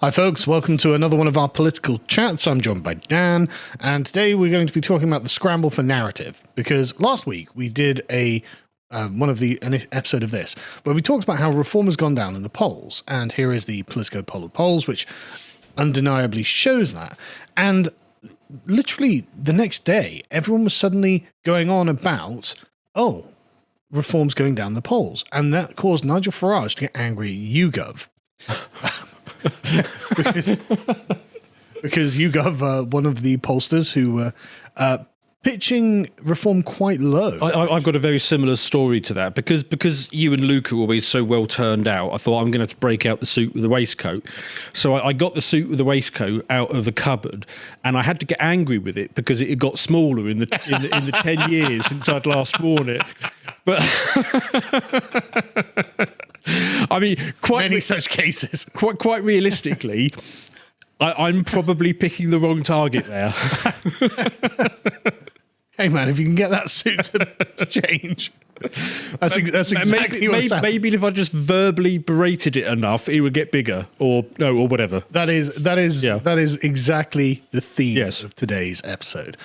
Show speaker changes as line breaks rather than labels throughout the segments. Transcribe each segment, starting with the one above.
Hi folks, welcome to another one of our political chats. I'm joined by Dan, and today we're going to be talking about the scramble for narrative, because last week we did an episode of this where we talked about how reform has gone down in the polls, and here is the Politico poll of polls, which undeniably shows that. And literally the next day, everyone was suddenly going on about, reform's going down the polls, and that caused Nigel Farage to get angry at YouGov. because YouGov, one of the pollsters who were pitching reform quite low.
I've got a very similar story to that, because you and Luke are always so well turned out. I thought I'm going to have to break out the suit with the waistcoat. So I got the suit with the waistcoat out of the cupboard, and I had to get angry with it because it had got smaller in the 10 years since I'd last worn it. But I mean,
many such cases.
Quite realistically, I'm probably picking the wrong target there.
Hey man, if you can get that suit to change, that's exactly what's happening.
Maybe if I just verbally berated it enough, it would get bigger, or whatever.
That is exactly the theme of today's episode.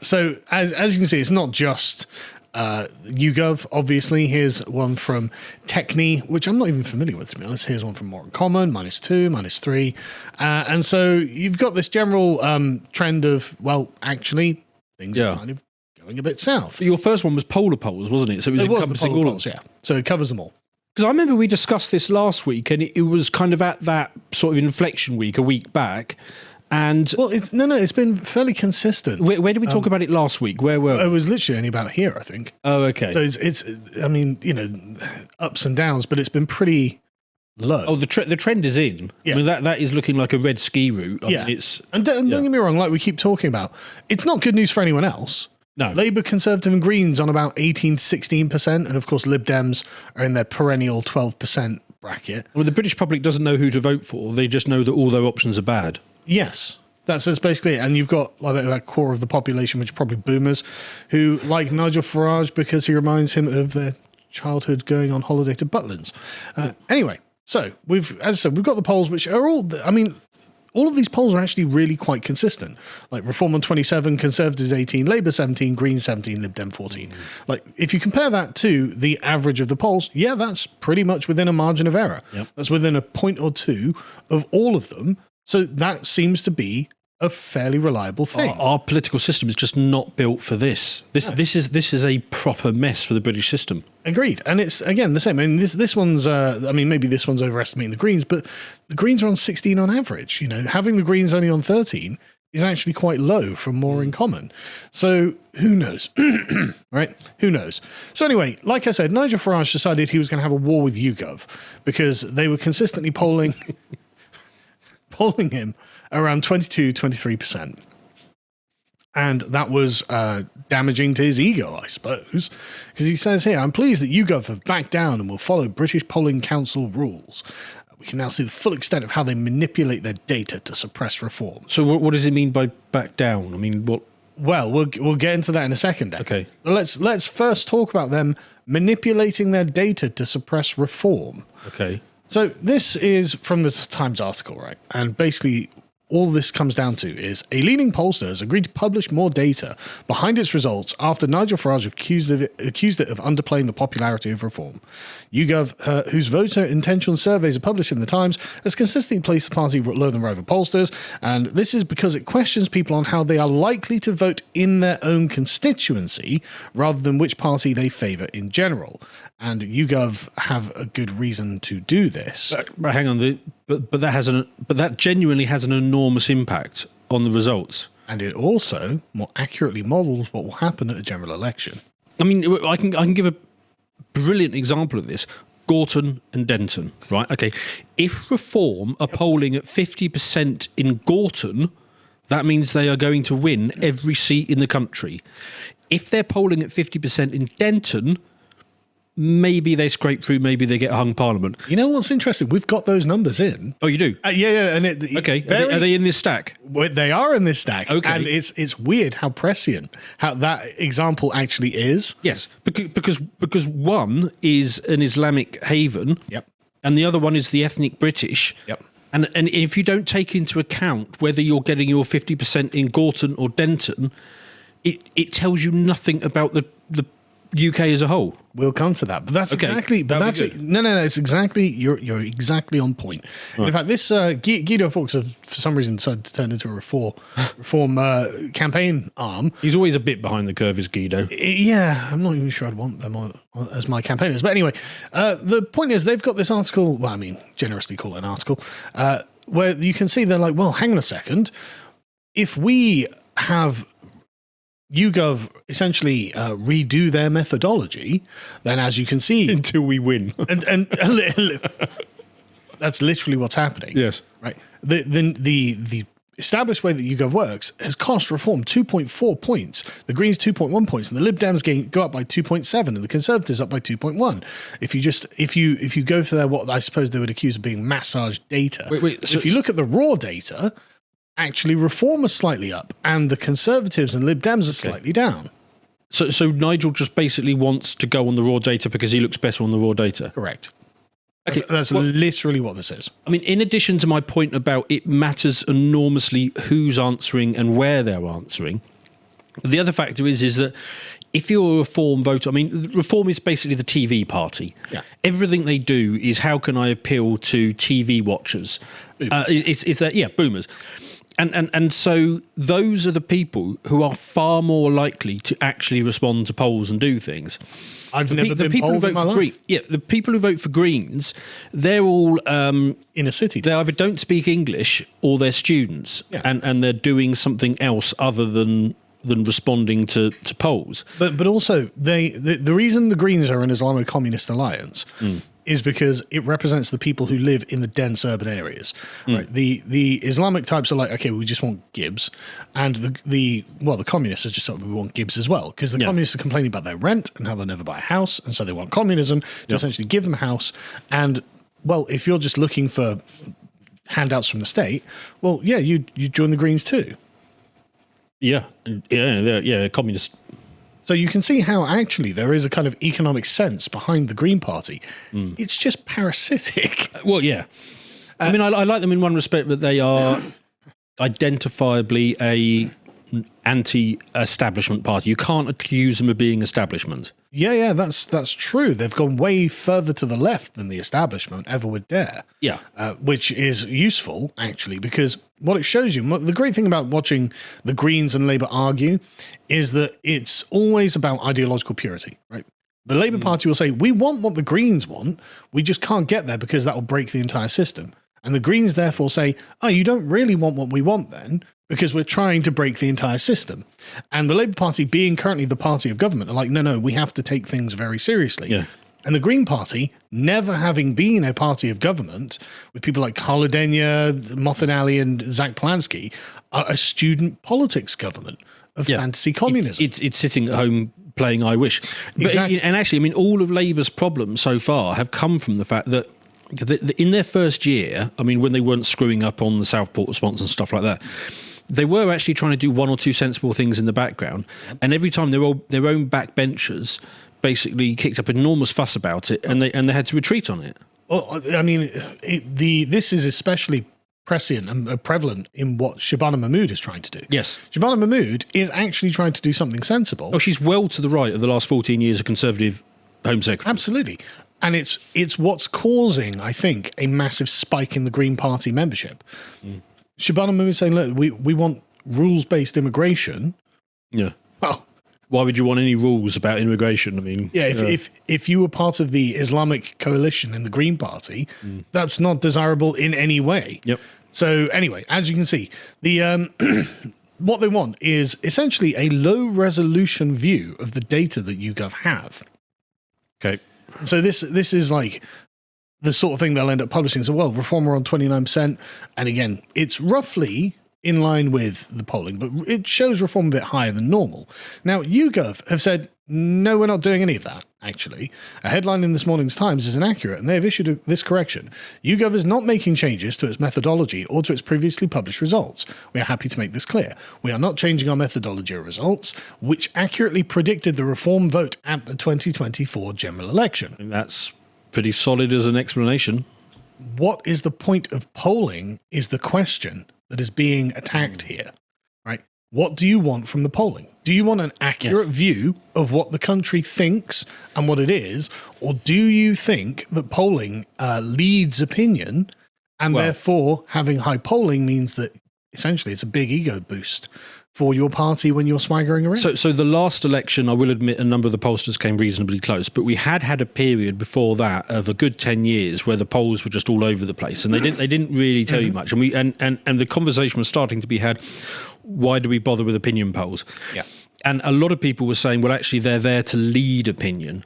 So as you can see, it's not just YouGov, obviously. Here's one from Techni, which I'm not even familiar with, to be honest. Here's one from More in Common, -2, -3. And so you've got this general trend of, well, actually, things are kind of going a bit south.
Your first one was polar polls, wasn't it? So it was encompassing all
polls, yeah. So it covers them all.
Because I remember we discussed this last week, and it was kind of at that sort of inflection week, a week back. And
it's been fairly consistent.
Where did we talk about it last week? Where were
it? Was literally only about here, I think.
Oh, okay.
So it's I mean, ups and downs, but it's been pretty low.
Oh, the trend is in. Yeah. I mean, that is looking like a red ski route. I mean,
and don't get me wrong, like we keep talking about, it's not good news for anyone else.
No.
Labour, Conservative and Greens on about 18 to 16%, and of course Lib Dems are in their perennial 12% bracket.
Well, the British public doesn't know who to vote for. They just know that all their options are bad.
Yes, that's basically it. And you've got like that core of the population, which are probably boomers, who like Nigel Farage because he reminds him of their childhood going on holiday to Butlins. Anyway, so as I said, we've got the polls, which are all, all of these polls are actually really quite consistent. Like Reform on 27, Conservatives 18, Labour 17, Greens 17, Lib Dem 14. Like if you compare that to the average of the polls, that's pretty much within a margin of error. Yep. That's within a point or two of all of them. So that seems to be a fairly reliable thing.
Our political system is just not built for this. This is a proper mess for the British system.
Agreed. And it's, again, the same. I mean, this one's, maybe this one's overestimating the Greens, but the Greens are on 16 on average. Having the Greens only on 13 is actually quite low for More in Common. So who knows? Right? Who knows? So anyway, like I said, Nigel Farage decided he was going to have a war with YouGov because they were consistently polling him around 22-23%. And that was damaging to his ego, I suppose, because he says here, I'm pleased that YouGov have backed down and will follow British Polling Council rules. We can now see the full extent of how they manipulate their data to suppress reform.
So what does it mean by back down? I mean, what?
Well, we'll get into that in a second.
Okay.
Let's first talk about them manipulating their data to suppress reform.
Okay.
So this is from the Times article, right? And basically all this comes down to is a leading pollster has agreed to publish more data behind its results after Nigel Farage accused it of underplaying the popularity of reform. YouGov, whose voter intention surveys are published in the Times, has consistently placed the party lower than rival pollsters, and this is because it questions people on how they are likely to vote in their own constituency rather than which party they favour in general. And YouGov have a good reason to do this.
But hang on, but that genuinely has an enormous impact on the results.
And it also more accurately models what will happen at a general election.
I mean, I can give a brilliant example of this. Gorton and Denton, right? Okay, if Reform are polling at 50% in Gorton, that means they are going to win every seat in the country. If they're polling at 50% in Denton, maybe they scrape through, maybe they get hung parliament.
You know what's interesting? We've got those numbers in.
Oh, you do?
Yeah. And
okay, are they in this stack?
Well, they are in this stack.
Okay.
And it's weird how prescient, how that example actually is.
Yes, because one is an Islamic haven.
Yep.
And the other one is the ethnic British.
Yep.
And if you don't take into account whether you're getting your 50% in Gorton or Denton, it tells you nothing about the UK as a whole.
We'll come to that, but that's
Okay,
exactly. But
that'd
that's
be good.
no. It's exactly. You're exactly on point. In fact, this Guido Fawkes have, for some reason, decided to turn into a reform campaign arm.
He's always a bit behind the curve, is Guido.
Yeah, I'm not even sure I'd want them as my campaigners. But anyway, the point is they've got this article. Well, I mean, generously call it an article, where you can see they're like, well, hang on a second. If we have YouGov essentially redo their methodology, then as you can see,
Until we win.
and that's literally what's happening.
Yes.
Right. The established way that YouGov works has cost Reform 2.4 points, the Greens 2.1 points, and the Lib Dems go up by 2.7, and the Conservatives up by 2.1. If you go for their what I suppose they would accuse of being massaged data,
So
if you look at the raw data, actually Reform is slightly up, and the Conservatives and Lib Dems are slightly down.
So Nigel just basically wants to go on the raw data because he looks better on the raw data.
Correct.
Okay,
That's literally what this is.
I mean, in addition to my point about it matters enormously who's answering and where they're answering, the other factor is that if you're a Reform voter, I mean, Reform is basically the TV party.
Yeah.
Everything they do is how can I appeal to TV watchers? It's that, yeah, boomers. And so those are the people who are far more likely to actually respond to polls and do things.
I've never been polled in my life.
The people who vote for Greens, they're all
In a city.
they either don't speak English or they're students,
Yeah.
and they're doing something else other than responding to polls.
But also, the reason the Greens are an Islamo-Communist alliance is because it represents the people who live in the dense urban areas. Right? The Islamic types are like, okay, we just want Gibbs, and the communists are just like, we want Gibbs as well, because the communists are complaining about their rent and how they'll never buy a house, and so they want communism to essentially give them a house. And well, if you're just looking for handouts from the state, well, yeah, you join the Greens too.
Yeah, communist.
So you can see how actually there is a kind of economic sense behind the Green Party. It's just parasitic.
Well, yeah. I mean, I like them in one respect that they are identifiably a anti-establishment party. You can't accuse them of being establishment.
Yeah, that's true. They've gone way further to the left than the establishment ever would dare.
Yeah.
Which is useful, actually, because what it shows you, the great thing about watching the Greens and Labour argue is that it's always about ideological purity, right? The Labour Party will say, we want what the Greens want, we just can't get there because that will break the entire system. And the Greens therefore say, oh, you don't really want what we want then, because we're trying to break the entire system. And the Labour Party, being currently the party of government, are like, no, we have to take things very seriously.
Yeah.
And the Green Party, never having been a party of government, with people like Carla Denia, Mothinali and Zach Polanski, are a student politics government of fantasy communism.
It's sitting at home playing I Wish. But
Exactly.
And actually, I mean, all of Labour's problems so far have come from the fact that in their first year, I mean, when they weren't screwing up on the Southport response and stuff like that, they were actually trying to do one or two sensible things in the background. And every time their own backbenchers basically kicked up enormous fuss about it, and they had to retreat on it.
Well, I mean, this is especially prescient and prevalent in what Shabana Mahmood is trying to do.
Yes.
Shabana Mahmood is actually trying to do something sensible.
Oh, she's well to the right of the last 14 years of Conservative Home Secretary.
Absolutely. And it's what's causing, I think, a massive spike in the Green Party membership. Shabana Mahmood is saying, look, we want rules-based immigration.
Yeah.
Well,
why would you want any rules about immigration? I mean,
yeah, if you were part of the Islamic coalition in the Green Party, that's not desirable in any way.
Yep.
So anyway, as you can see, the what they want is essentially a low-resolution view of the data that YouGov have.
Okay.
So this is like the sort of thing they'll end up publishing. So, well, Reform are on 29%. And again, it's roughly in line with the polling, but it shows Reform a bit higher than normal. Now, YouGov have said, no, we're not doing any of that, actually. A headline in this morning's Times is inaccurate, and they have issued this correction. YouGov is not making changes to its methodology or to its previously published results. We are happy to make this clear. We are not changing our methodology or results, which accurately predicted the Reform vote at the 2024 general election.
And that's pretty solid as an explanation.
what is the point of polling is the question that is being attacked here, right? What do you want from the polling? Do you want an accurate view of what the country thinks and what it is? Or do you think that polling leads opinion and therefore having high polling means that essentially it's a big ego boost for your party when you're swaggering around?
So the last election, I will admit, a number of the pollsters came reasonably close, but we had a period before that of a good 10 years where the polls were just all over the place, and they didn't really tell you much. And the conversation was starting to be had. Why do we bother with opinion polls?
Yeah.
And a lot of people were saying, well, actually, they're there to lead opinion.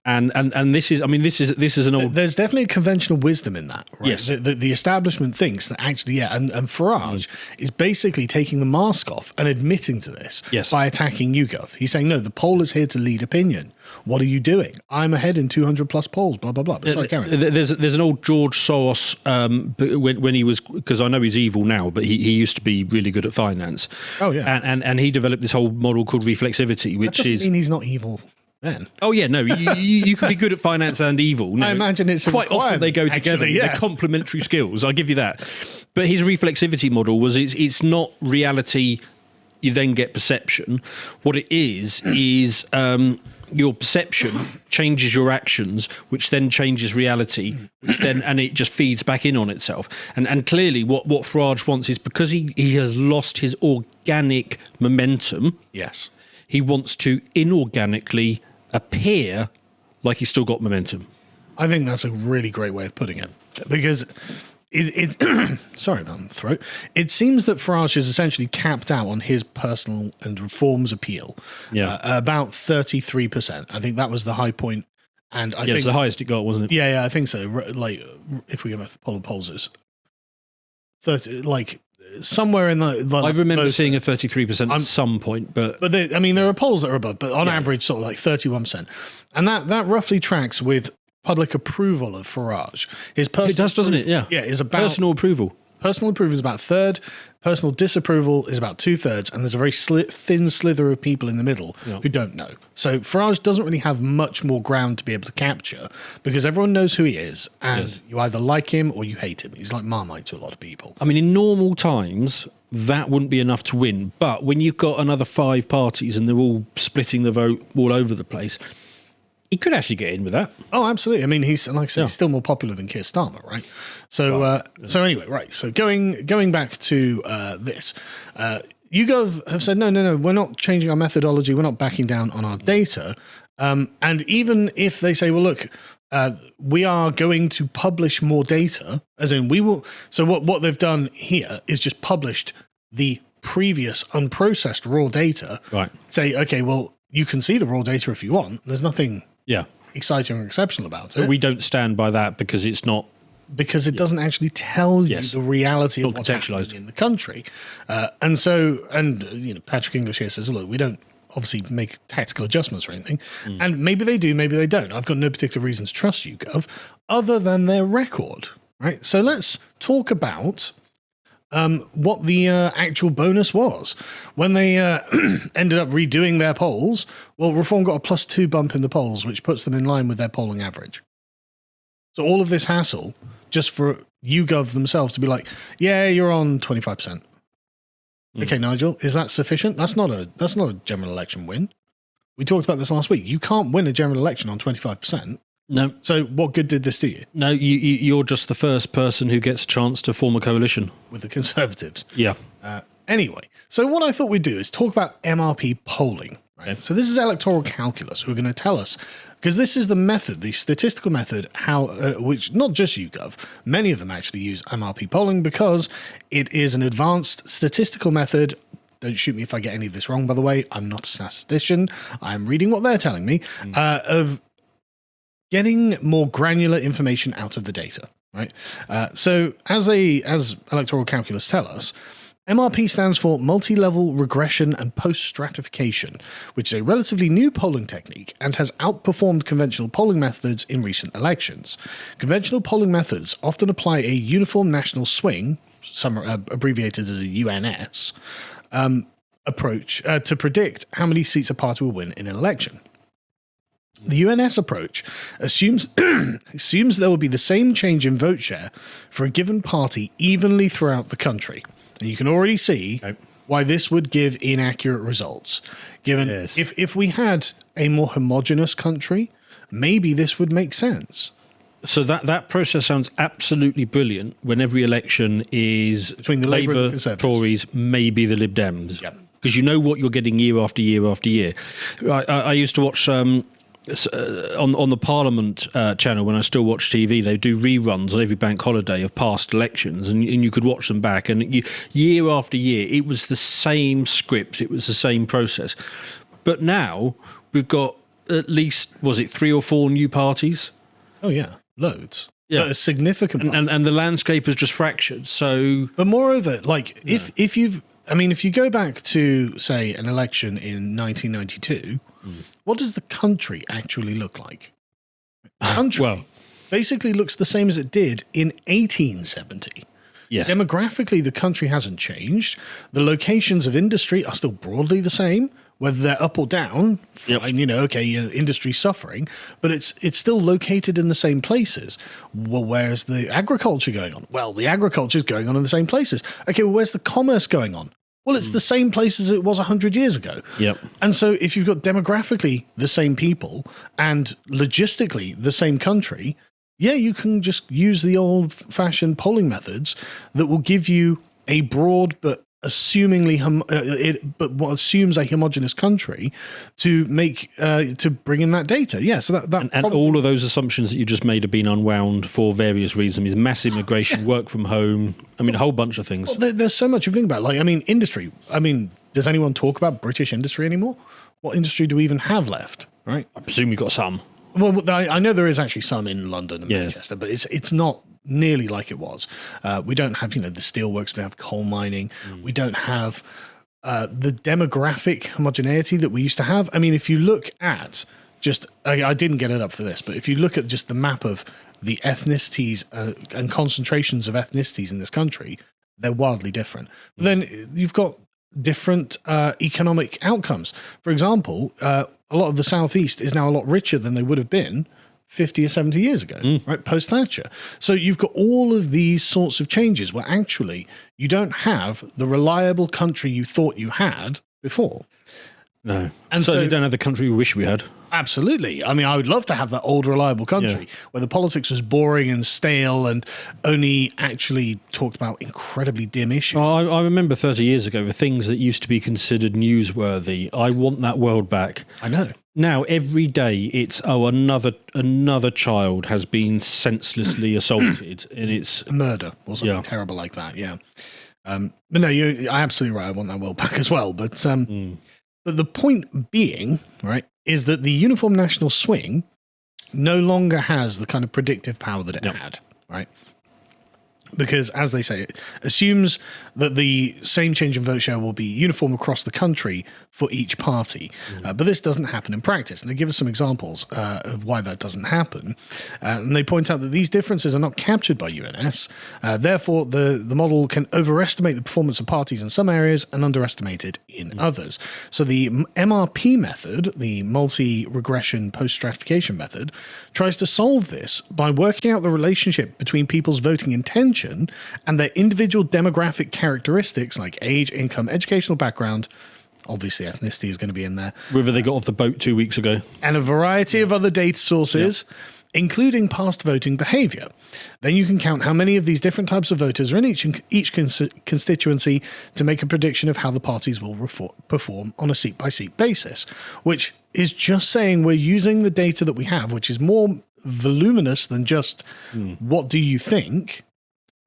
And this is an old...
There's definitely conventional wisdom in that, right?
Yes.
The establishment thinks that actually, and Farage is basically taking the mask off and admitting to this by attacking YouGov. He's saying, no, the poll is here to lead opinion. What are you doing? I'm ahead in 200 plus polls, blah, blah, blah. But sorry, carry on.
There's an old George Soros, when he was, because I know he's evil now, but he used to be really good at finance.
Oh, yeah.
And he developed this whole model called reflexivity, which
that doesn't mean he's not evil. Then.
Oh yeah, no, you can be good at finance and evil. No,
I imagine it's
quite often they go together.
Yeah.
They're complementary skills. I'll give you that. But his reflexivity model was it's not reality. You then get perception. What it is your perception changes your actions, which then changes reality, and it just feeds back in on itself. And clearly, what Farage wants is, because he has lost his organic momentum.
Yes.
He wants to inorganically appear like he's still got momentum.
I think that's a really great way of putting it, because it sorry about the throat. It seems that Farage is essentially capped out on his personal and reforms appeal.
Yeah,
about 33%. I think that was the high point, and I think
it's the highest it got, wasn't it?
Yeah, I think so. Like, if we go back to the polls, it's 30, like. Somewhere in the
I remember seeing a 33% at some point, but
there are polls that are above, but on average, sort of like 31%, and that roughly tracks with public approval of Farage. His personal
it does, doesn't it? Yeah,
is about
personal approval.
Personal approval is about a third. Personal disapproval is about 2/3, and there's a very thin slither of people in the middle who don't know. So Farage doesn't really have much more ground to be able to capture, because everyone knows who he is, and you either like him or you hate him. He's like Marmite to a lot of people.
I mean, in normal times, that wouldn't be enough to win. But when you've got another 5 parties and they're all splitting the vote all over the place, he could actually get in with that.
Oh, absolutely. I mean, he's, like I said, he's still more popular than Keir Starmer, right? So, so anyway, right. So going back to this, YouGov have said, no, we're not changing our methodology. We're not backing down on our data. And even if they say, well, look, we are going to publish more data, as in we will. So what they've done here is just published the previous unprocessed raw data.
Right.
Say, okay, well, you can see the raw data if you want. There's nothing exciting or exceptional about it.
But we don't stand by that because it's not...
Because it doesn't actually tell you the reality of what's happening in the country. And Patrick English here says, look, we don't obviously make tactical adjustments or anything. And maybe they do, maybe they don't. I've got no particular reason to trust YouGov other than their record, right? So let's talk about what the actual bonus was. When they ended up redoing their polls, well, Reform got a +2 bump in the polls, which puts them in line with their polling average. So all of this hassle just for YouGov themselves to be like, yeah, you're on 25%. Okay, Nigel, is that sufficient? That's not a general election win. We talked about this last week. You can't win a general election on 25%.
No.
So what good did this do you?
No, you're just the first person who gets a chance to form a coalition.
With the Conservatives.
Yeah.
Anyway, so what I thought we'd do is talk about MRP polling. Right? Okay. So this is electoral calculus who are going to tell us, because this is the method, the statistical method, how which not just YouGov, many of them actually use MRP polling because it is an advanced statistical method. Don't shoot me if I get any of this wrong, by the way. I'm not a statistician. I'm reading what they're telling me, of getting more granular information out of the data, right? So as electoral calculus tell us, MRP stands for multi-level regression and post-stratification, which is a relatively new polling technique and has outperformed conventional polling methods in recent elections. Conventional polling methods often apply a uniform national swing, some are abbreviated as a UNS, approach to predict how many seats a party will win in an election. The UNS approach assumes there will be the same change in vote share for a given party evenly throughout the country. And you can already see why this would give inaccurate results. Given if we had a more homogenous country, maybe this would make sense.
So that process sounds absolutely brilliant when every election is
between the Labour and the Conservatives.
Tories, maybe the Lib Dems.
Yep.
Because you know what you're getting year after year after year. I used to watch... on the Parliament channel, when I still watch TV, they do reruns on every bank holiday of past elections, and you could watch them back. And year after year, it was the same script, it was the same process. But now we've got at least, was it 3 or 4 new parties?
Oh yeah, loads. Yeah, a significant.
And the landscape has just fractured. So,
but moreover, like if you go back to say an election in 1992. What does the country actually look like? The country basically looks the same as it did in 1870. Yes. Demographically, the country hasn't changed. The locations of industry are still broadly the same, whether they're up or down. Fine, industry's suffering, but it's still located in the same places. Well, where's the agriculture going on? Well, the agriculture is going on in the same places. Okay, well, where's the commerce going on? Well, it's the same place as it was 100 years ago.
Yep.
And so if you've got demographically the same people and logistically the same country, you can just use the old-fashioned polling methods that will give you a broad but what assumes a homogenous country to make to bring in that data. Yeah, so
and all of those assumptions that you just made have been unwound for various reasons. I mean, massive migration, work from home. I mean, a whole bunch of things.
Well, there's so much you think about. Like, I mean, industry. I mean, does anyone talk about British industry anymore? What industry do we even have left? Right.
I presume you've got some.
Well, I know there is actually some in London and Manchester, but it's not nearly like it was. We don't have, the steelworks, we don't have coal mining, we don't have the demographic homogeneity that we used to have. I mean, if you look at I didn't get it up for this, but if you look at just the map of the ethnicities and concentrations of ethnicities in this country, they're wildly different. But then you've got different economic outcomes. For example, a lot of the Southeast is now a lot richer than they would have been 50 or 70 years ago, right, post-Thatcher. So you've got all of these sorts of changes where actually you don't have the reliable country you thought you had before.
No. And so you don't have the country we wish we had.
Absolutely. I mean, I would love to have that old, reliable country where the politics was boring and stale and only actually talked about incredibly dim issues.
I remember 30 years ago, the things that used to be considered newsworthy. I want that world back.
I know.
Now, every day, it's, another child has been senselessly assaulted, and it's
a murder or something terrible like that, But no, you're absolutely right. I want that world back as well. But the point being, right, is that the Uniform National Swing no longer has the kind of predictive power that it had, right? Because, as they say, it assumes that the same change in vote share will be uniform across the country for each party. But this doesn't happen in practice. And they give us some examples of why that doesn't happen. And they point out that these differences are not captured by UNS. Therefore, the model can overestimate the performance of parties in some areas and underestimate it in others. So the MRP method, the multi-regression post-stratification method, tries to solve this by working out the relationship between people's voting intention and their individual demographic characteristics like age, income, educational background. Obviously, ethnicity is going to be in there.
Whether they got off the boat 2 weeks ago.
And a variety of other data sources, including past voting behaviour. Then you can count how many of these different types of voters are in each constituency to make a prediction of how the parties will perform on a seat-by-seat basis, which is just saying we're using the data that we have, which is more voluminous than just what do you think.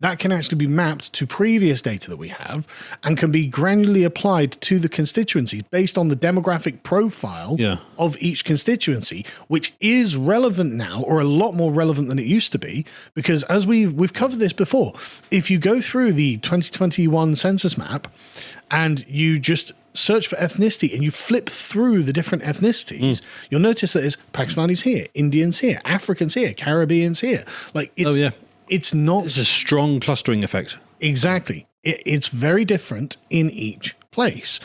That can actually be mapped to previous data that we have and can be granularly applied to the constituencies based on the demographic profile of each constituency, which is relevant now, or a lot more relevant than it used to be, because as we've covered this before, if you go through the 2021 census map and you just search for ethnicity and you flip through the different ethnicities, you'll notice that there's Pakistanis here, Indians here, Africans here, Caribbeans here. Like it's not...
It's a strong clustering effect.
Exactly. It's very different in each place.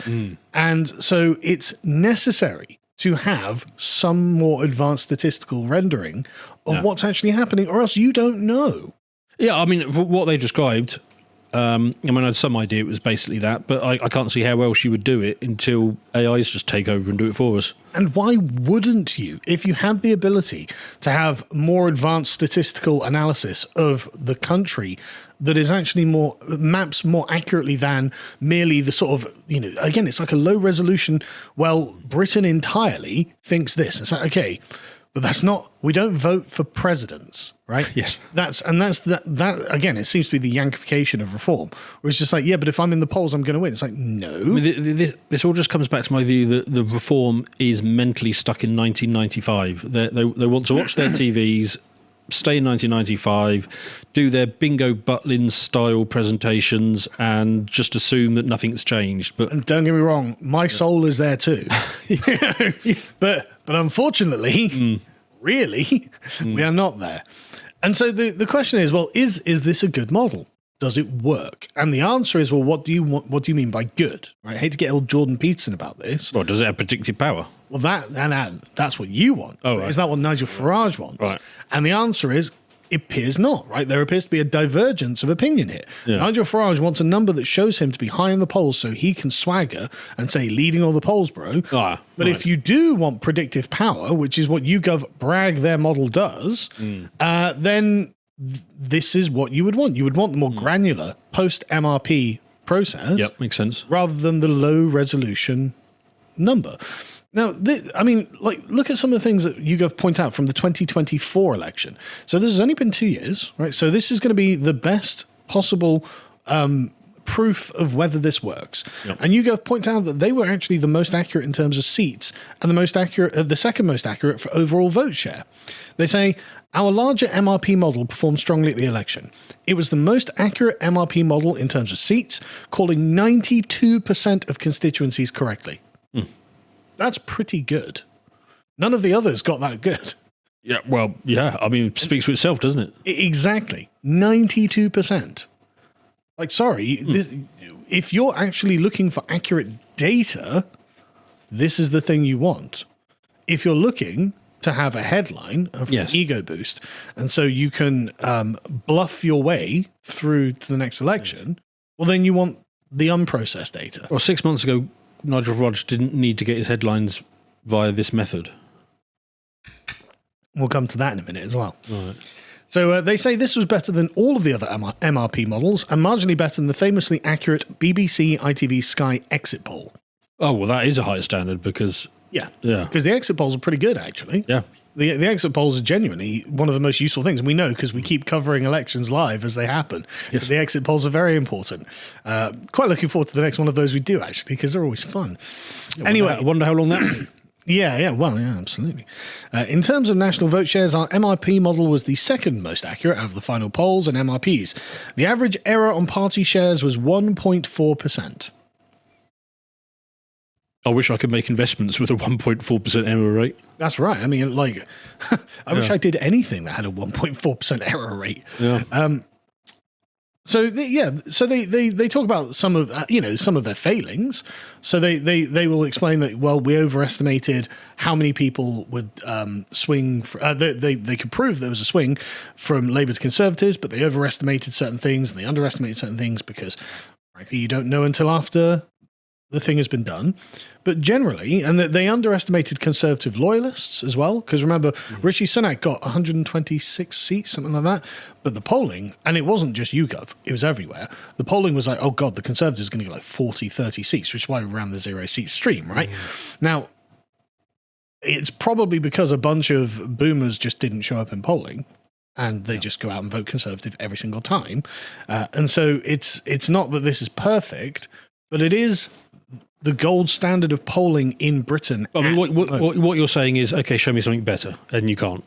And so it's necessary to have some more advanced statistical rendering of what's actually happening, or else you don't know.
Yeah, I mean, what they described, I mean, I had some idea it was basically that, but I can't see how else you would do it until AIs just take over and do it for us.
And why wouldn't you? If you had the ability to have more advanced statistical analysis of the country that is actually maps more accurately than merely the sort of, again, it's like a low resolution, well, Britain entirely thinks this. It's like, okay, but that's not, we don't vote for presidents, right?
Yes.
That's that again, it seems to be the yankification of reform, where it's just like, yeah, but if I'm in the polls, I'm going to win. It's like, no.
I mean, this all just comes back to my view that the reform is mentally stuck in 1995. They want to watch their TVs, stay in 1995, do their bingo Butlin style presentations, and just assume that nothing's changed. But
and don't get me wrong, my soul is there too. But unfortunately, really, we are not there. And so the question is, well, is this a good model? Does it work? And the answer is, well, what do you mean by good? Right? I hate to get old Jordan Peterson about this.
Well, does it have predictive power?
Well, that's what you want.
Oh, right.
Is that what Nigel Farage wants?
Right.
And the answer is, it appears not, right? There appears to be a divergence of opinion here.
Yeah.
Nigel Farage wants a number that shows him to be high in the polls so he can swagger and say, leading all the polls, bro. But if you do want predictive power, which is what YouGov brag their model does, then this is what you would want. You would want the more granular post-MRP process.
Yep, makes sense.
Rather than the low-resolution number. Now, look at some of the things that YouGov point out from the 2024 election. So this has only been 2 years, right? So this is going to be the best possible proof of whether this works. Yep. And YouGov point out that they were actually the most accurate in terms of seats and the second most accurate for overall vote share. They say, our larger MRP model performed strongly at the election. It was the most accurate MRP model in terms of seats, calling 92% of constituencies correctly. That's pretty good. None of the others got that good.
Yeah, well, yeah. I mean, it speaks for itself, doesn't it?
Exactly. 92%. Like, sorry, if you're actually looking for accurate data, this is the thing you want. If you're looking to have a headline of an ego boost, and so you can bluff your way through to the next election, well, then you want the unprocessed data.
Well, 6 months ago, Nigel Farage didn't need to get his headlines via this method.
We'll come to that in a minute as well.
Right.
So they say this was better than all of the other MRP models and marginally better than the famously accurate BBC ITV Sky exit poll.
Oh, well, that is a higher standard because...
Yeah. Because the exit polls are pretty good, actually.
Yeah.
The exit polls are genuinely one of the most useful things. We know because we keep covering elections live as they happen. Yes. So the exit polls are very important. Quite looking forward to the next one of those we do, actually, because they're always fun. Anyway.
I wonder how long that will be.
Yeah, well, yeah, absolutely. In terms of national vote shares, our MRP model was the second most accurate out of the final polls and MRPs. The average error on party shares was 1.4%.
I wish I could make investments with a 1.4% error rate.
That's right. I mean, like, I wish I did anything that had a 1.4% error rate.
Yeah.
So they talk about some of some of their failings. So they will explain that, well, we overestimated how many people would swing. They could prove there was a swing from Labour to Conservatives, but they overestimated certain things and they underestimated certain things because, frankly, you don't know until after the thing has been done. But generally, and they underestimated Conservative loyalists as well, because remember, Rishi Sunak got 126 seats, something like that. But the polling, and it wasn't just YouGov, it was everywhere. The polling was like, oh God, the Conservatives are going to get like 40, 30 seats, which is why we ran the 0-seat stream, right? Now, it's probably because a bunch of boomers just didn't show up in polling, and they just go out and vote Conservative every single time. And so it's not that this is perfect, but it is the gold standard of polling in Britain.
I mean, what you're saying is, okay, show me something better, and you can't.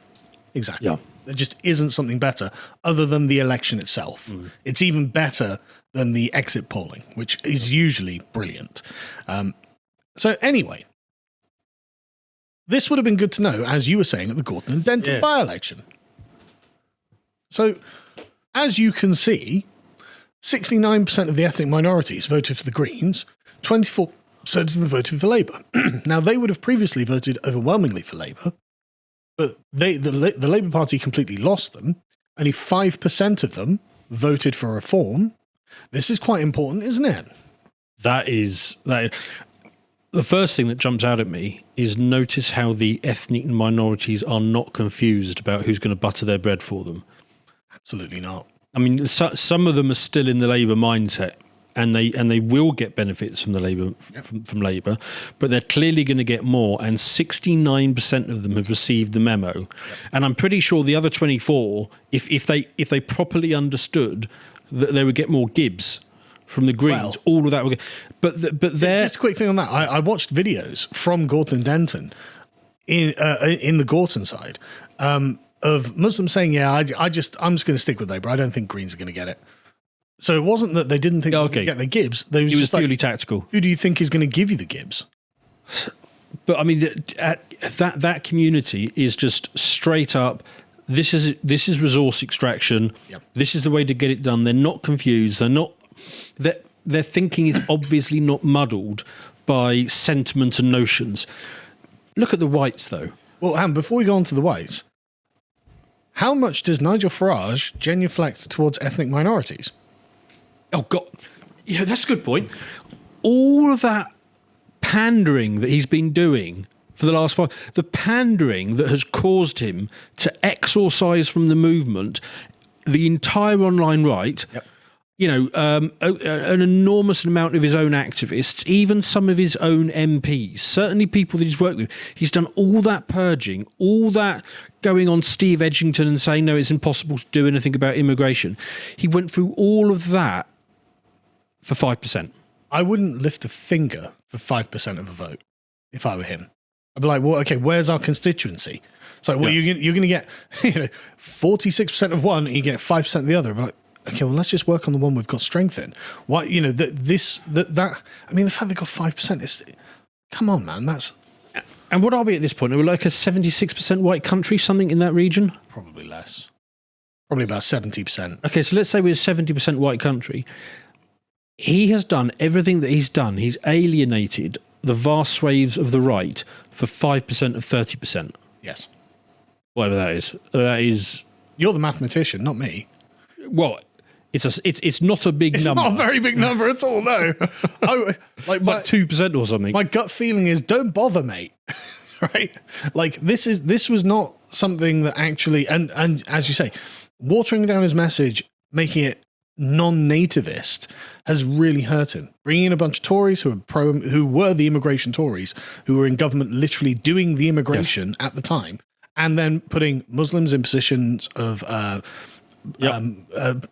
Exactly.
Yeah.
There just isn't something better other than the election itself. It's even better than the exit polling, which is usually brilliant. So anyway, this would have been good to know, as you were saying, at the Gorton and Denton by-election. So, as you can see, 69% of the ethnic minorities voted for the Greens, 24% certain have voted for Labour. Now, they would have previously voted overwhelmingly for Labour, but the Labour Party completely lost them. Only 5% of them voted for reform. This is quite important, isn't it?
That is the first thing that jumps out at me is notice how the ethnic minorities are not confused about who's going to butter their bread for them.
Absolutely not.
I mean, some of them are still in the Labour mindset, and they will get benefits from the Labour from Labour, but they're clearly going to get more. And 69% of them have received the memo, and I'm pretty sure the other 24, if they properly understood that they would get more gibs from the Greens, all of that would get. But they're
just a quick thing on that. I watched videos from Gorton and Denton in the Gorton side. Of Muslims saying, yeah, I'm just going to stick with Labour. I don't think Greens are going to get it. So it wasn't that they didn't think they were going to get the gibs. It
was purely tactical.
Who do you think is going to give you the gibs?
But I mean, that community is just straight up. This is resource extraction. Yep. This is the way to get it done. They're not confused. Their thinking is obviously not muddled by sentiment and notions. Look at the whites, though.
Well, before we go on to the whites, how much does Nigel Farage genuflect towards ethnic minorities?
Oh, God. Yeah, that's a good point. All of that pandering that he's been doing for the last the pandering that has caused him to exorcise from the movement the entire online right, you know, an enormous amount of his own activists, even some of his own MPs, certainly people that he's worked with. He's done all that purging, all that going on Steve Edgington and saying, no, it's impossible to do anything about immigration. He went through all of that for 5%.
I wouldn't lift a finger for 5% of a vote if I were him. I'd be like, well, okay, where's our constituency? It's like, well, you're going to get 46% of one and you get 5% of the other. But like, okay, well, let's just work on the one we've got strength in. Why, I mean, the fact they got 5% is, come on, man, that's...
And what are we at this point? Are we like a 76% white country, something in that region?
Probably less. Probably about 70%.
Okay, so let's say we're a 70% white country. He has done everything that he's done. He's alienated the vast swathes of the right for 5% of 30%.
Yes.
Whatever that is. That is...
You're the mathematician, not me.
Well, it's not a big number.
It's not a very big number at all, no.
like 2% or something.
My gut feeling is don't bother, mate. Right? Like this was not something that actually, and as you say, watering down his message, making it non-nativist has really hurt him. Bringing in a bunch of Tories who were the immigration Tories, who were in government literally doing the immigration at the time, and then putting Muslims in positions of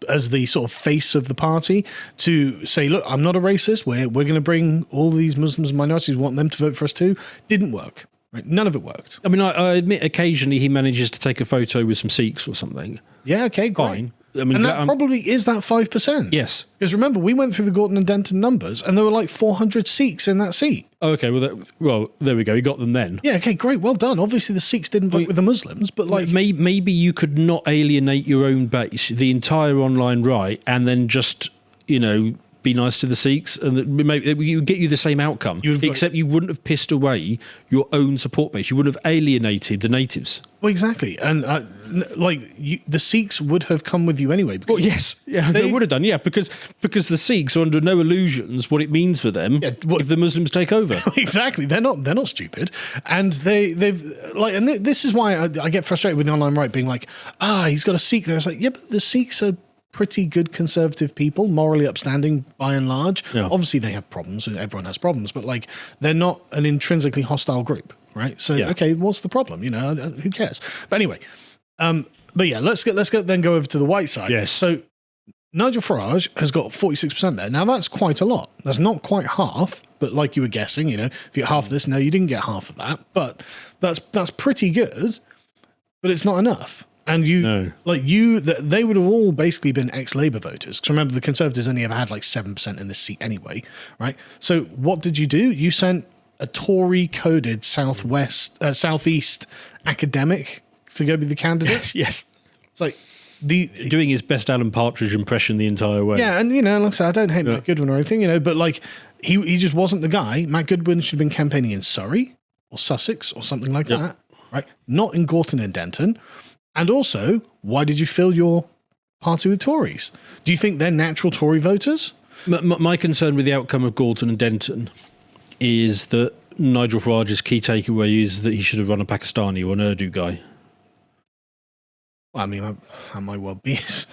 as the sort of face of the party to say, look, I'm not a racist. We're going to bring all these Muslims and minorities. We want them to vote for us too. Didn't work. Right? None of it worked.
I mean, I admit occasionally he manages to take a photo with some Sikhs or something.
Yeah, okay, great.
Fine. I mean,
and that probably is that 5%.
Yes.
Because remember, we went through the Gorton and Denton numbers and there were like 400 Sikhs in that seat.
Oh, okay, well, there we go. He got them then.
Yeah, okay, great. Well done. Obviously, the Sikhs didn't vote with the Muslims, but like...
Maybe you could not alienate your own base, the entire online right, and then just, be nice to the Sikhs, and maybe it would get you the same outcome, except you wouldn't have pissed away your own support base. You wouldn't have alienated the natives.
Well, exactly. And the Sikhs would have come with you anyway.
Well, yes. Yeah, they would have done, yeah, because the Sikhs are under no illusions what it means for them if the Muslims take over.
Exactly. They're not stupid. And this is why I get frustrated with the online right being like, he's got a Sikh there. It's like, yeah, but the Sikhs are pretty good conservative people, morally upstanding by and large. Yeah. Obviously they have problems, and everyone has problems, but like they're not an intrinsically hostile group, right? So okay, what's the problem? Who cares? But anyway, but yeah, let's then go over to the white side.
Yes.
So Nigel Farage has got 46% there. Now that's quite a lot. That's not quite half, but like you were guessing, if you get half of this, no, you didn't get half of that, but that's pretty good, but it's not enough. And they would have all basically been ex-Labour voters. Because remember, the Conservatives only ever had like 7% in this seat anyway, right? So what did you do? You sent a Tory-coded southeast academic to go be the candidate?
Yes.
It's like,
doing his best Alan Partridge impression the entire way.
Yeah, and like I said, I don't hate Matt Goodwin or anything, but like he just wasn't the guy. Matt Goodwin should have been campaigning in Surrey or Sussex or something like that, right? Not in Gorton and Denton. And also, why did you fill your party with Tories? Do you think they're natural Tory voters?
My concern with the outcome of Gorton and Denton is that Nigel Farage's key takeaway is that he should have run a Pakistani or an Urdu guy.
Well, I mean, that might well be his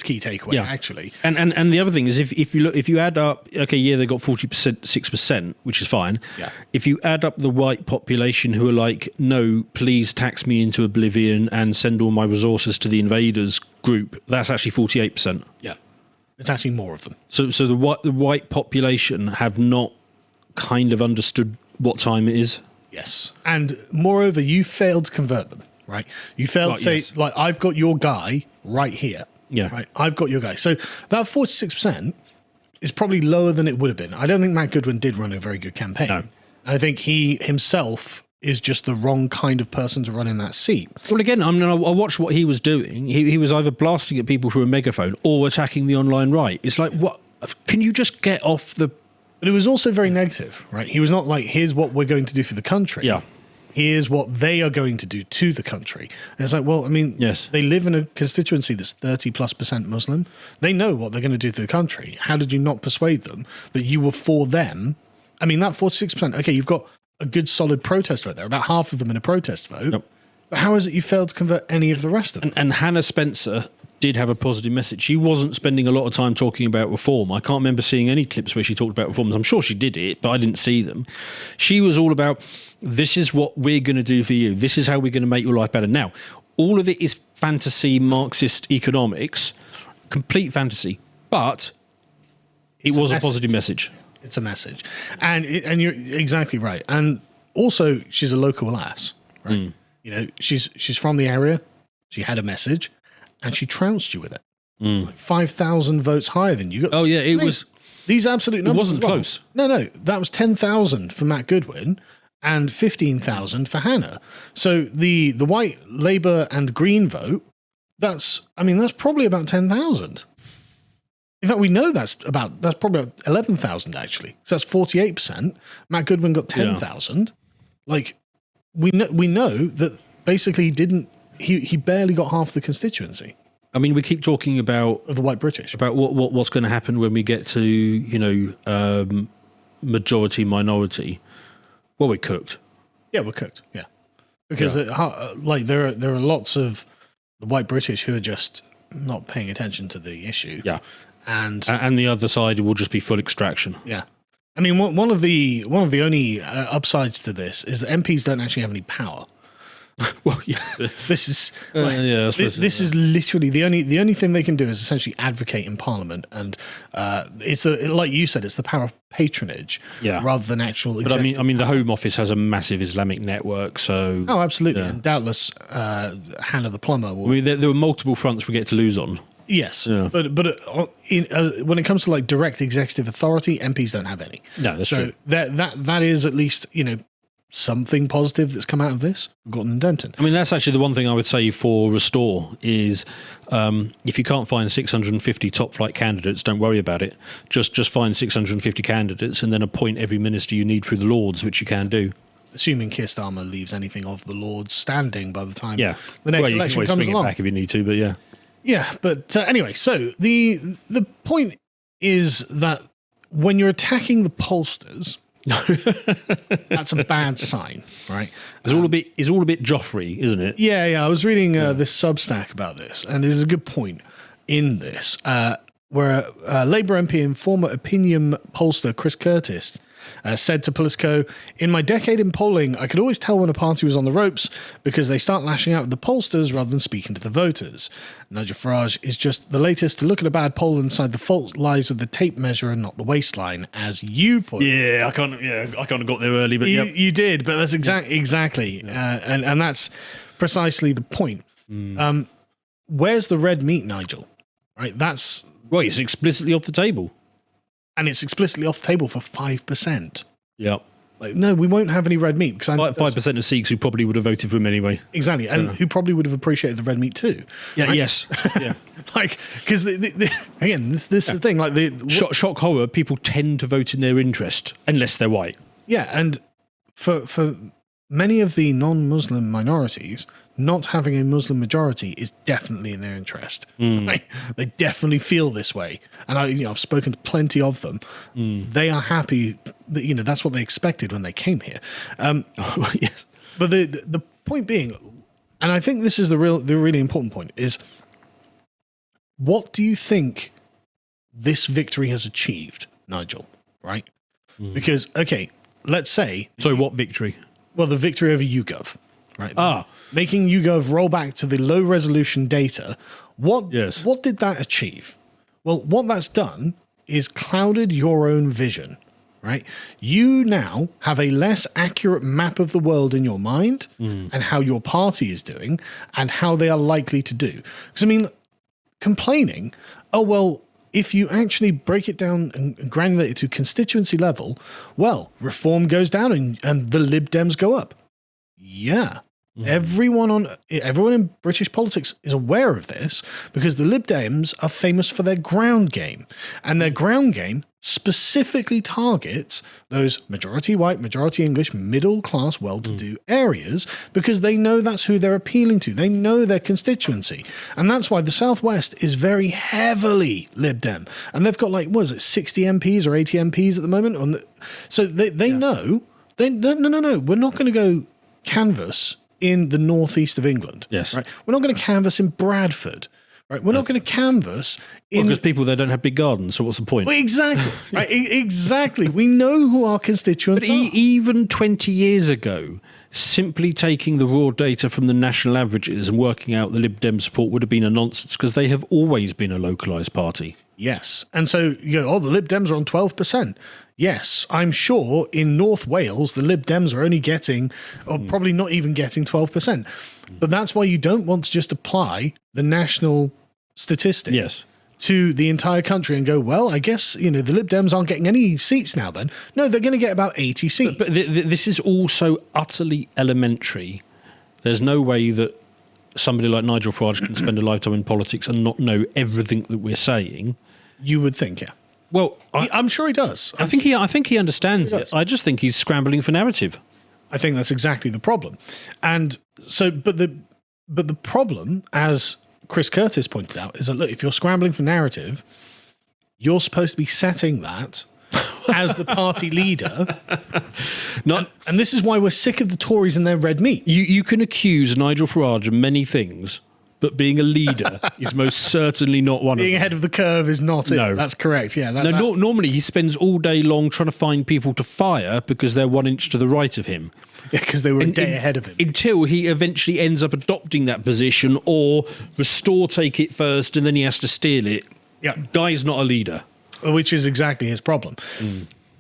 key takeaway, actually.
And the other thing is, if you add up, they got 46%, which is fine.
Yeah.
If you add up the white population who are like, no, please tax me into oblivion and send all my resources to the invaders group, that's actually 48%.
Yeah, it's actually more of them.
So the white population have not kind of understood what time it is.
Yes, and moreover, you failed to convert them. Right, you failed to say, like, I've got your guy right here.
Yeah.
Right, I've got your guy. So that 46% is probably lower than it would have been. I don't think Matt Goodwin did run a very good campaign.
No.
I think he himself is just the wrong kind of person to run in that seat.
Well, again, I watched what he was doing. He was either blasting at people through a megaphone or attacking the online right. It's like, what? Can you just get off the...
But it was also very negative, right? He was not like, here's what we're going to do for the country.
Yeah.
Here's what they are going to do to the country. And it's like, well, I mean,
yes,
they live in a constituency that's 30+% Muslim. They know what they're going to do to the country. How did you not persuade them that you were for them? I mean, that 46%, okay, you've got a good solid protest vote there, about half of them in a protest vote.
Yep.
But how is it you failed to convert any of the rest of them?
And Hannah Spencer did have a positive message. She wasn't spending a lot of time talking about reform. I can't remember seeing any clips where she talked about reforms. I'm sure she did it, but I didn't see them. She was all about, this is what we're going to do for you. This is how we're going to make your life better. Now, all of it is fantasy Marxist economics, complete fantasy, but it was a positive message.
It's a message. And you're exactly right. And also, she's a local lass, right? She's from the area. She had a message. And she trounced you with it. Like 5,000 votes higher than you got.
Oh, yeah, it was...
These absolute numbers.
It wasn't close.
No, that was 10,000 for Matt Goodwin and 15,000 for Hannah. So the white Labour and Green vote, that's probably about 10,000. In fact, we know that's probably about 11,000 actually. So that's 48%. Matt Goodwin got 10,000. Yeah. Like, we know that basically he barely got half the constituency.
I mean, we keep talking about
of the white British,
about what's going to happen when we get to majority minority. Well, we're cooked.
Yeah, we're cooked. Yeah, because there are lots of the white British who are just not paying attention to the issue.
Yeah,
and
the other side will just be full extraction.
Yeah, I mean, one of the only upsides to this is that MPs don't actually have any power.
Well, yeah.
This is this is literally the only thing they can do is essentially advocate in Parliament, and it's like you said, it's the power of patronage rather than actual.
But I mean, the Home Office has a massive Islamic network, so
absolutely, and doubtless Hannah the plumber.
There were multiple fronts we get to lose on.
Yes, but when it comes to like direct executive authority, MPs don't have any.
No, that's true.
That is at least something positive that's come out of this. Gorton and Denton.
I mean, that's actually the one thing I would say for Restore is if you can't find 650 top flight candidates, don't worry about it. Just find 650 candidates and then appoint every minister you need through the Lords, which you can do.
Assuming Keir Starmer leaves anything of the Lords standing by the time
the
next election comes
bring
along.
It back if you need to, but yeah.
Yeah, but anyway, so the point is that when you're attacking the pollsters, that's a bad sign, right?
It's all a bit Joffrey, isn't it?
Yeah. I was reading this Substack about this, and there's a good point in this, where Labour MP and former opinion pollster Chris Curtis said to Politico, "In my decade in polling, I could always tell when a party was on the ropes because they start lashing out at the pollsters rather than speaking to the voters. Nigel Farage is just the latest to look at a bad poll and decide the fault lies with the tape measure and not the waistline, as you put it."
Yeah, I kind of got there early, but
you did, but that's exactly, and that's precisely the point. Where's the red meat, Nigel? Right,
it's explicitly off the table.
And it's explicitly off the table for 5%.
Yeah.
Like, no, we won't have any red meat because
5% of Sikhs who probably would have voted for him anyway.
Exactly, and who probably would have appreciated the red meat too.
Yeah.
Right?
Yes. Yeah.
Like, because again, this is the thing. Like
Shock horror. People tend to vote in their interest unless they're white.
Yeah, and for many of the non-Muslim minorities, not having a Muslim majority is definitely in their interest. Right? They definitely feel this way, and I've spoken to plenty of them. They are happy that that's what they expected when they came here.
Yes,
but the point being, and I think this is the really important point, is what do you think this victory has achieved, Nigel? Right? Because let's say.
So what victory?
Well, the victory over YouGov. Right. Making YouGov roll back to the low resolution data. What did that achieve? Well, what that's done is clouded your own vision, right? You now have a less accurate map of the world in your mind and how your party is doing and how they are likely to do. Because, complaining, if you actually break it down and granulate it to constituency level, reform goes down and the Lib Dems go up. Yeah. Everyone in British politics is aware of this because the Lib Dems are famous for their ground game, and their ground game specifically targets those majority white, majority English, middle class, well-to-do areas because they know that's who they're appealing to. They know their constituency, and that's why the Southwest is very heavily Lib Dem, and they've got 60 MPs or 80 MPs at the moment. So they know no, we're not going to go canvass in the northeast of England.
Yes.
Right. We're not going to canvass in Bradford. Right. We're not going to canvass in
because people there don't have big gardens. So what's the point?
Well, exactly. Right. Exactly. We know who our constituents
but
are.
Even 20 years ago, simply taking the raw data from the national averages and working out the Lib Dem support would have been a nonsense because they have always been a localised party.
Yes. And so the Lib Dems are on 12%. Yes, I'm sure in North Wales, the Lib Dems are only getting, or probably not even getting 12%. But that's why you don't want to just apply the national statistic to the entire country and go, I guess, the Lib Dems aren't getting any seats now then. No, they're going to get about 80 seats.
But this is also utterly elementary. There's no way that somebody like Nigel Farage can spend a lifetime in politics and not know everything that we're saying.
You would think, yeah.
Well,
I'm sure he does.
I think he understands it. I just think he's scrambling for narrative.
I think that's exactly the problem. And so, but the problem, as Chris Curtis pointed out, is that look, if you're scrambling for narrative, you're supposed to be setting that as the party leader. And this is why we're sick of the Tories and their red meat.
You can accuse Nigel Farage of many things, but being a leader is most certainly not one of them.
Being ahead of the curve is not it. That's correct. Yeah.
Normally he spends all day long trying to find people to fire because they're 1 inch to the right of him.
Yeah, because they were a day ahead of him.
Until he eventually ends up adopting that position or Restore take it first and then he has to steal it.
Yeah.
Guy's not a leader.
Which is exactly his problem.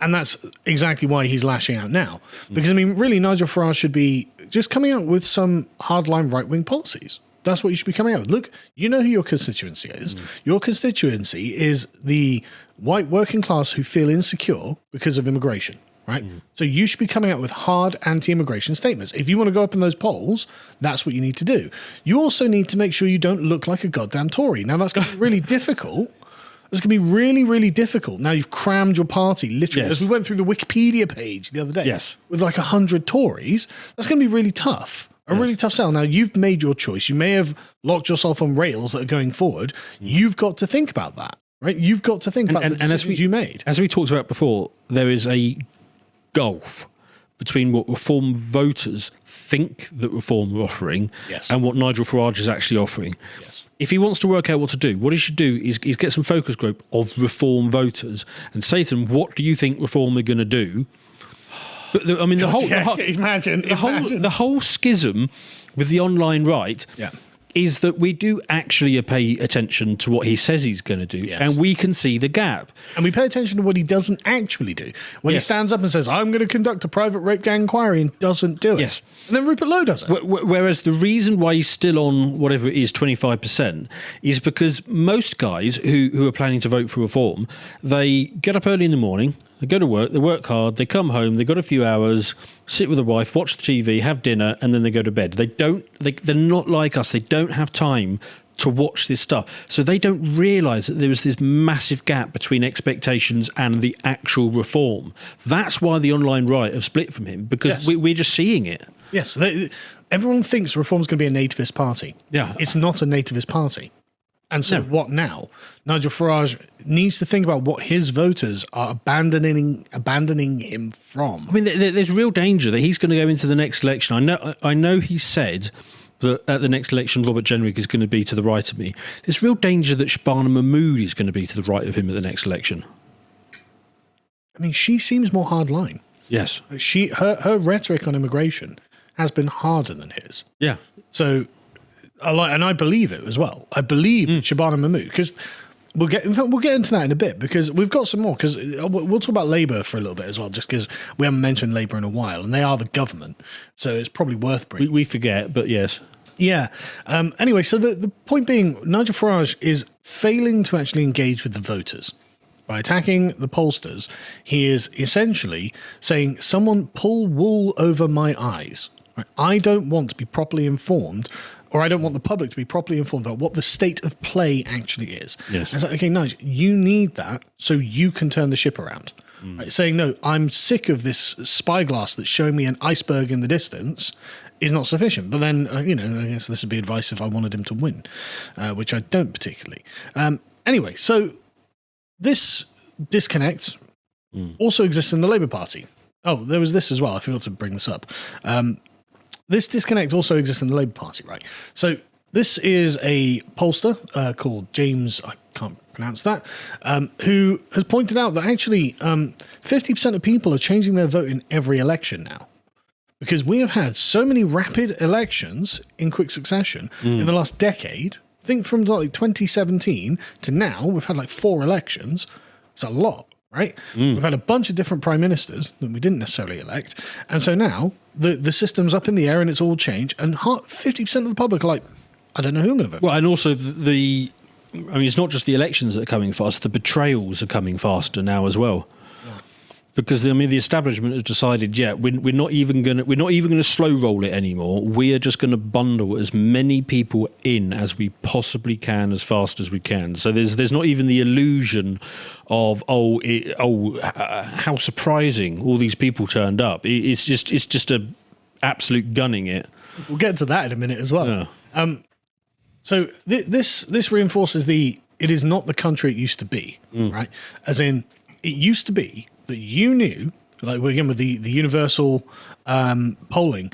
And that's exactly why he's lashing out now. Because, really, Nigel Farage should be just coming out with some hardline right-wing policies. That's what you should be coming out with. Look, you know who your constituency is. Your constituency is the white working class who feel insecure because of immigration, right? So you should be coming out with hard anti-immigration statements. If you want to go up in those polls, that's what you need to do. You also need to make sure you don't look like a goddamn Tory. Now, that's going to be really difficult. It's going to be really, really difficult. Now you've crammed your party, literally, as we went through the Wikipedia page the other day, with 100 Tories. That's going to be really tough. A really tough sell. Now, you've made your choice. You may have locked yourself on rails that are going forward. You've got to think about that, right? You've got to think about the decisions you made.
As we talked about before, there is a gulf between what Reform voters think that Reform are offering and what Nigel Farage is actually offering. If he wants to work out what to do, what he should do is get some focus group of Reform voters and say to them, what do you think Reform are going to do? But the whole schism with the online right is that we do actually pay attention to what he says he's going to do, and we can see the gap.
And we pay attention to what he doesn't actually do. When he stands up and says, I'm going to conduct a private rape gang inquiry and doesn't do it. And then Rupert Lowe does it.
Whereas the reason why he's still on whatever it is, 25%, is because most guys who are planning to vote for Reform, they get up early in the morning, They go to work, they work hard, they come home, they've got a few hours, sit with the wife, watch the TV, have dinner, and then they go to bed. They're not like us. They don't have time to watch this stuff. So they don't realise that there was this massive gap between expectations and the actual reform. That's why the online right have split from him, because we're just seeing it.
Yes, everyone thinks Reform's going to be a nativist party.
Yeah.
It's not a nativist party. And so what now? Nigel Farage needs to think about what his voters are abandoning him from.
I mean, there's real danger that he's going to go into the next election. I know he said that at the next election, Robert Jenrick is going to be to the right of me. There's real danger that Shabana Mahmood is going to be to the right of him at the next election.
I mean, she seems more hardline.
Yes.
Her rhetoric on immigration has been harder than his.
Yeah.
So, I believe it as well. I believe Shabana Mahmood, because we'll get into that in a bit, because we've got some more, because we'll talk about Labour for a little bit as well, just because we haven't mentioned Labour in a while, and they are the government, so it's probably worth bringing.
We forget, but yes.
Yeah. Anyway, so the point being, Nigel Farage is failing to actually engage with the voters. By attacking the pollsters, he is essentially saying, someone pull wool over my eyes. Right? I don't want to be properly informed, or I don't want the public to be properly informed about what the state of play actually is.
Yes.
It's like, okay, Nigel, you need that so you can turn the ship around. Right? Saying, no, I'm sick of this spyglass that's showing me an iceberg in the distance is not sufficient. But then, I guess this would be advice if I wanted him to win, which I don't particularly. Anyway, so this disconnect also exists in the Labour Party. Oh, there was this as well. I forgot to bring this up. This disconnect also exists in the Labour Party, right? So this is a pollster called James, I can't pronounce that, who has pointed out that actually 50% of people are changing their vote in every election now. Because we have had so many rapid elections in quick succession in the last decade. I think from like 2017 to now, we've had like 4 elections. It's a lot, right? We've had a bunch of different prime ministers that we didn't necessarily elect. And so now the system's up in the air and it's all changed. And 50% of the public are like, I don't know who I'm going to vote for.
Well, and also it's not just the elections that are coming fast, the betrayals are coming faster now as well. Because the establishment has decided, we're not even going to slow roll it anymore. We are just going to bundle as many people in as we possibly can, as fast as we can. So there's not even the illusion of how surprising all these people turned up. It's just a absolute gunning it.
We'll get to that in a minute as well. Yeah. So this reinforces it is not the country it used to be, right? As in, it used to be that you knew, like again with the universal polling,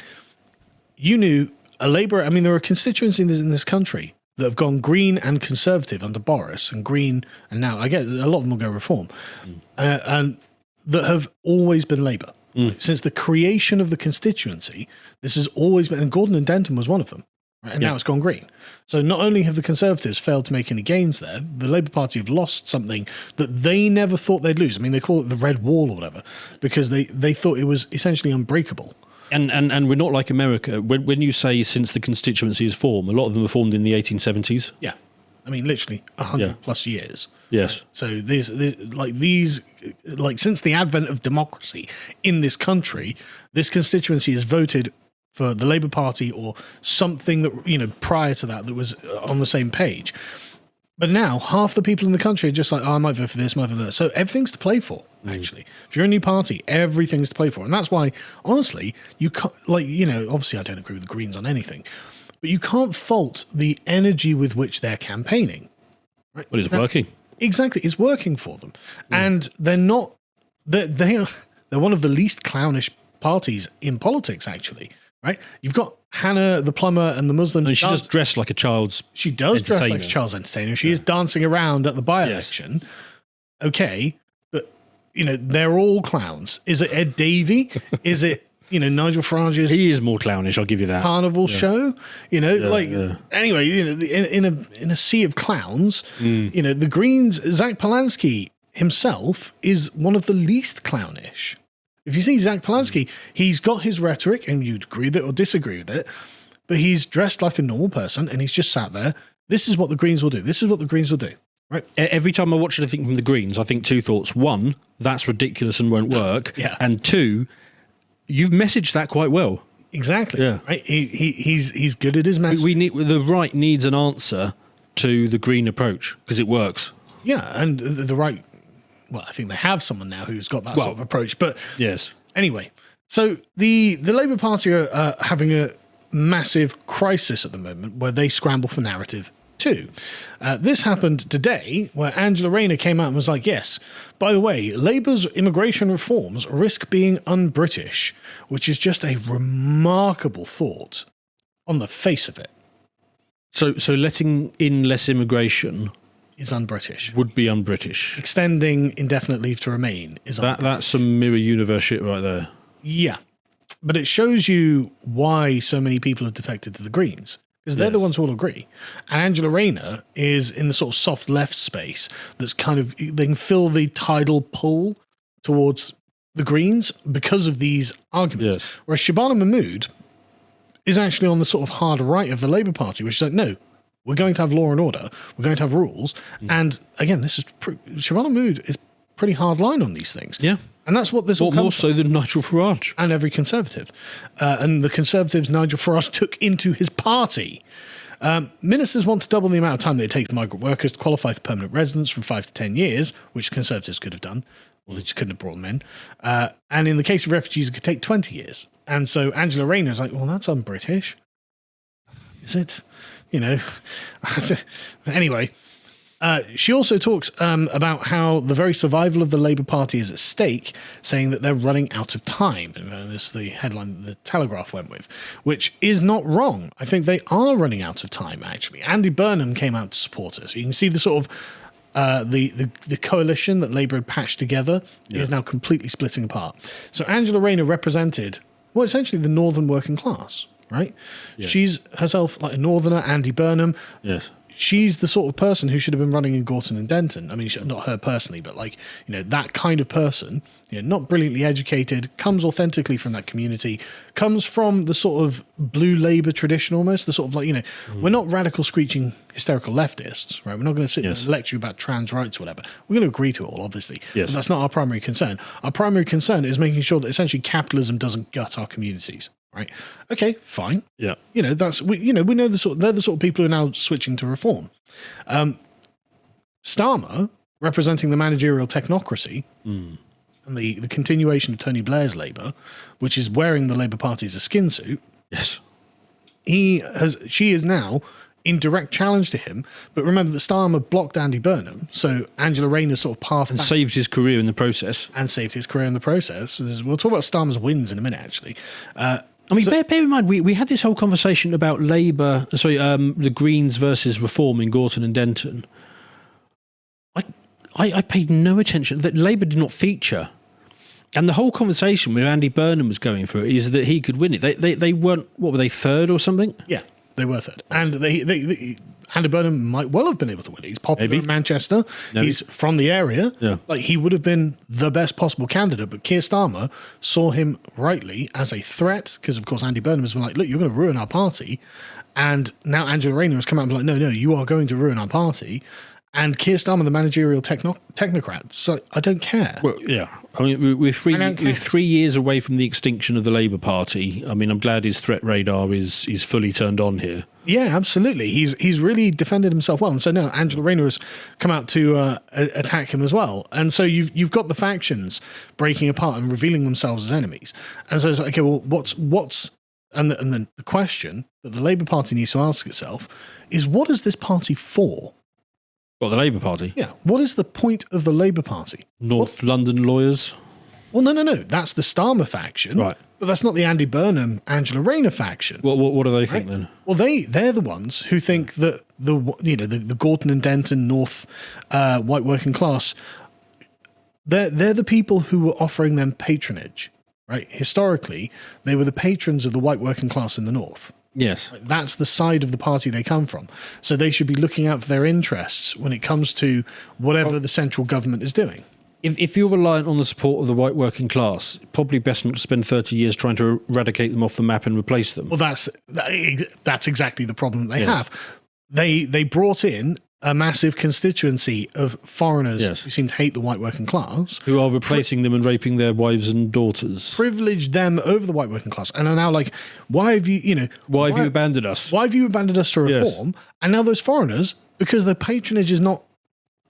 you knew a Labour. I mean, there are constituencies in this country that have gone Green and Conservative under Boris, and Green, and now I get a lot of them will go Reform, and that have always been Labour. Since the creation of the constituency, this has always been, and Gorton and Denton was one of them. Right? And now it's gone Green. So not only have the Conservatives failed to make any gains there, the Labour Party have lost something that they never thought they'd lose. I mean, they call it the Red Wall or whatever, because they thought it was essentially unbreakable.
And we're not like America. When you say since the constituency is formed, a lot of them were formed in the 1870s.
Yeah. I mean, literally 100 plus years.
Yes.
So these, since the advent of democracy in this country, this constituency has voted for the Labour Party or something that, prior to that was on the same page. But now half the people in the country are just like, I might vote for this, might vote for that. So everything's to play for, actually. If you're a new party, everything's to play for. And that's why, honestly, you can't, obviously I don't agree with the Greens on anything, but you can't fault the energy with which they're campaigning. Right?
Well, it's working.
Exactly. It's working for them. Yeah. And they're one of the least clownish parties in politics, actually. Right, you've got Hannah the plumber and the Muslim.
And she does dress like a child's.
She does dress like a child's entertainer. She is dancing around at the by-election. Yes. Okay, but they're all clowns. Is it Ed Davey? Is it Nigel Farage's?
He is more clownish. I'll give you that.
Carnival show. Anyway, in a sea of clowns. The Greens. Zach Polanski himself is one of the least clownish. If you see Zach Polanski, he's got his rhetoric, and you'd agree with it or disagree with it, but he's dressed like a normal person, and he's just sat there. This is what the Greens will do. This is what the Greens will do. right?
Every time I watch anything from the Greens, I think two thoughts. One, that's ridiculous and won't work.
Yeah.
And two, you've messaged that quite well.
Exactly.
Yeah.
Right? He's good at his message.
We need the right needs an answer to the Green approach because it works.
Yeah, and the right. Well, I think they have someone now who's got that sort of approach. But
yes.
Anyway, so the Labour Party are having a massive crisis at the moment where they scramble for narrative too. This happened today where Angela Rayner came out and was like, yes, by the way, Labour's immigration reforms risk being un-British, which is just a remarkable thought on the face of it.
So letting in less immigration
is un-British.
Would be un-British.
Extending indefinite leave to remain is un-British.
That's some mirror universe shit right there.
Yeah. But it shows you why so many people have defected to the Greens. Because they're the ones who all agree. And Angela Rayner is in the sort of soft left space that's kind of, they can feel the tidal pull towards the Greens because of these arguments.
Yes.
Whereas Shabana Mahmood is actually on the sort of hard right of the Labour Party, which is like, no, we're going to have law and order. We're going to have rules. And again, this is Shabana Mahmood is pretty hard line on these things.
Yeah.
And that's what this all comes
more so than Nigel Farage.
And every Conservative. And the Conservatives Nigel Farage took into his party. Ministers want to double the amount of time that it takes migrant workers to qualify for permanent residence from 5 to 10 years, which Conservatives could have done. Well, they just couldn't have brought them in. And in the case of refugees, it could take 20 years. And so Angela Rayner is like, well, that's un-British. Is it? You know. Anyway. She also talks about how the very survival of the Labour Party is at stake, saying that they're running out of time. And this is the headline that the Telegraph went with, which is not wrong. I think they are running out of time, actually. Andy Burnham came out to support us. You can see the sort of the coalition that Labour had patched together is now completely splitting apart. So Angela Rayner represented, well, essentially the northern working class, right? Yeah. She's herself like a northerner, Andy Burnham.
Yes.
She's the sort of person who should have been running in Gorton and Denton. I mean, not her personally, but like, you know, that kind of person, you know, not brilliantly educated, comes authentically from that community, comes from the sort of blue Labour tradition almost, the sort of like, you know, we're not radical screeching hysterical leftists, right? We're not going to sit and lecture you about trans rights or whatever. We're going to agree to it all, obviously. Yes. But that's not our primary concern. Our primary concern is making sure that essentially capitalism doesn't gut our communities. Right. Okay. Fine. Yeah. You know, we know they're the sort of people who are now switching to reform. Starmer, representing the managerial technocracy and the continuation of Tony Blair's Labour, which is wearing the Labour Party as a skin suit.
Yes.
She is now in direct challenge to him. But remember that Starmer blocked Andy Burnham, so Angela Rayner's sort of path
and saved his career in the process.
So we'll talk about Starmer's wins in a minute, actually.
I mean, bear in mind, we had this whole conversation about the Greens versus Reform in Gorton and Denton. I paid no attention. That Labour did not feature. And the whole conversation where Andy Burnham was going for it is that he could win it. They weren't, what were they, third or something? Yeah,
they were third. And Andy Burnham might well have been able to win it. He's popular in Manchester. No. He's from the area. Yeah. Like, he would have been the best possible candidate, but Keir Starmer saw him rightly as a threat because, of course, Andy Burnham has been like, look, you're going to ruin our party. And now Angela Rayner has come out and been like, no, you are going to ruin our party. And Keir Starmer, the managerial technocrat, so I don't care.
Well, yeah. I mean, we're 3 years away from the extinction of the Labour Party. I mean, I'm glad his threat radar is fully turned on here.
Yeah, absolutely. He's really defended himself well. And so now Angela Rayner has come out to attack him as well. And so you've got the factions breaking apart and revealing themselves as enemies. And so it's like, okay, well, what's and then the question that the Labour Party needs to ask itself is, what is this party for?
What, the Labour Party?
Yeah. What is the point of the Labour Party?
London lawyers?
Well, no. That's the Starmer faction. Right. But that's not the Andy Burnham, Angela Rayner faction.
What do they think then?
Well, they're the ones who think that the Gorton and Denton North white working class, they're the people who were offering them patronage, right? Historically, they were the patrons of the white working class in the North.
Yes.
That's the side of the party they come from. So they should be looking out for their interests when it comes to whatever the central government is doing.
If you're reliant on the support of the white working class, probably best not to spend 30 years trying to eradicate them off the map and replace them.
Well, that's exactly the problem they have. They brought in a massive constituency of foreigners
Yes.
who seem to hate the white working class,
Who are replacing them and raping their wives and daughters.
privilege them over the white working class, and are now like, why have you,
Why have you abandoned us?
why have you abandoned us to
Yes.
reform? And now those foreigners, because their patronage is not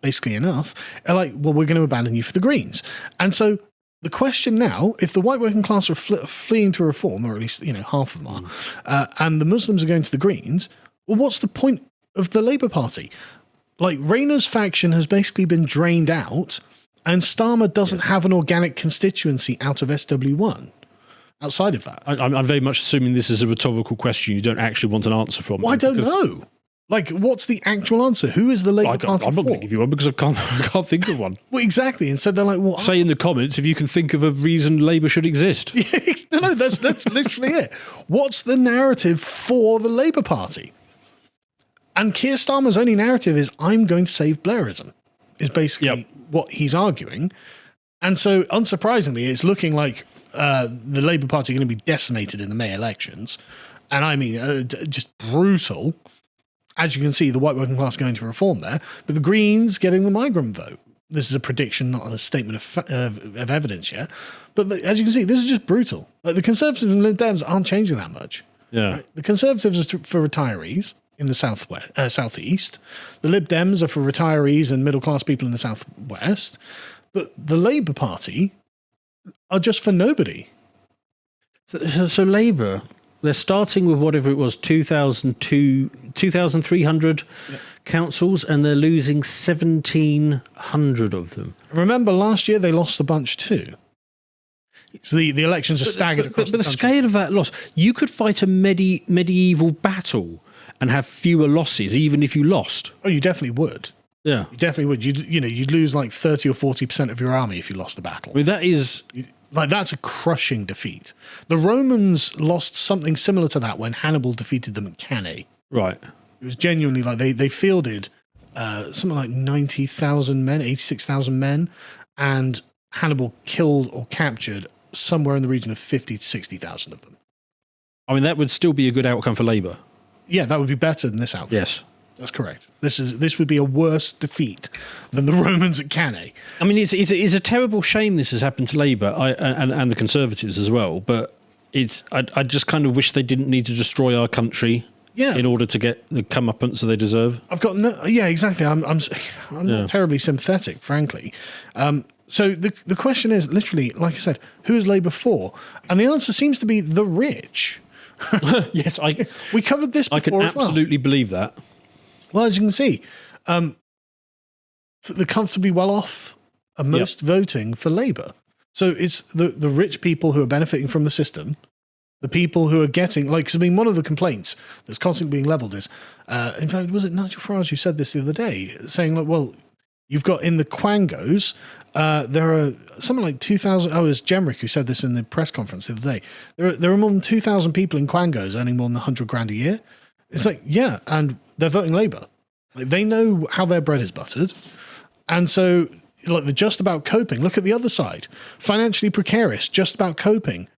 basically enough, are like, well, we're going to abandon you for the Greens. And so the question now, if the white working class are fleeing to reform, or at least half of them are, and the Muslims are going to the Greens, well, what's the point of the Labour Party? Like, Rayner's faction has basically been drained out, and Starmer doesn't have an organic constituency out of SW1. Outside of that,
I'm very much assuming this is a rhetorical question you don't actually want an answer from.
well, I don't know. Like, what's the actual answer? Who is the Labour Party
I'm not
for?
going to give you one because I can't think of one.
Well, exactly. And so they're like, well,
Say in the comments if you can think of a reason Labour should exist.
no, that's literally it. What's the narrative for the Labour Party? And Keir Starmer's only narrative is, I'm going to save Blairism, is basically what he's arguing. And so, unsurprisingly, it's looking like the Labour Party are going to be decimated in the May elections. And I mean, just brutal. As you can see, the white working class going to reform there, but the Greens getting the migrant vote. This is a prediction, not a statement of evidence yet. But as you can see, this is just brutal. Like, the Conservatives and Lib Dems aren't changing that much.
Yeah.
Right? The Conservatives are for retirees in the southeast. The Lib Dems are for retirees and middle class people in the southwest. But the Labour Party are just for nobody.
So Labour, they're starting with whatever it was, 2,300 councils, and they're losing 1,700 of them.
Remember, last year they lost a bunch too. So the elections are staggered across
but
the
the
country.
scale of that loss, you could fight a medieval battle and have fewer losses, even if you lost.
Oh, you definitely would.
Yeah.
You definitely would. You'd lose like 30 or 40% of your army if you lost the battle.
I mean, that is...
Like, that's a crushing defeat. The Romans lost something similar to that when Hannibal defeated them at Cannae.
Right.
It was genuinely like they fielded something like 90,000 men, 86,000 men, and Hannibal killed or captured somewhere in the region of 50 to 60,000 of them.
I mean, that would still be a good outcome for Labour.
Yeah, that would be better than this outcome.
Yes.
That's correct. This would be a worse defeat than the Romans at Cannae.
I mean, it's a terrible shame this has happened to Labour and the Conservatives as well, but I just kind of wish they didn't need to destroy our country in order to get the comeuppance that they deserve.
I've got no... Yeah, exactly. I'm not terribly sympathetic, frankly. So the question is, literally, like I said, who is Labour for? And the answer seems to be the rich.
Yes,
We covered this before
I can
as well.
absolutely believe that.
Well, as you can see, the comfortably well-off are most voting for Labour. So it's the rich people who are benefiting from the system, the people who are getting... Like, 'cause I mean, one of the complaints that's constantly being levelled is... in fact, was it Nigel Farage who said this the other day, saying, like, well, you've got in the Quangos, there are something like 2,000... Oh, it was Gemrick who said this in the press conference the other day. There are more than 2,000 people in Quangos earning more than 100 grand a year. It's like, yeah, and they're voting Labour. Like, they know how their bread is buttered. And so, like, they're just about coping. Look at the other side. Financially precarious, just about coping.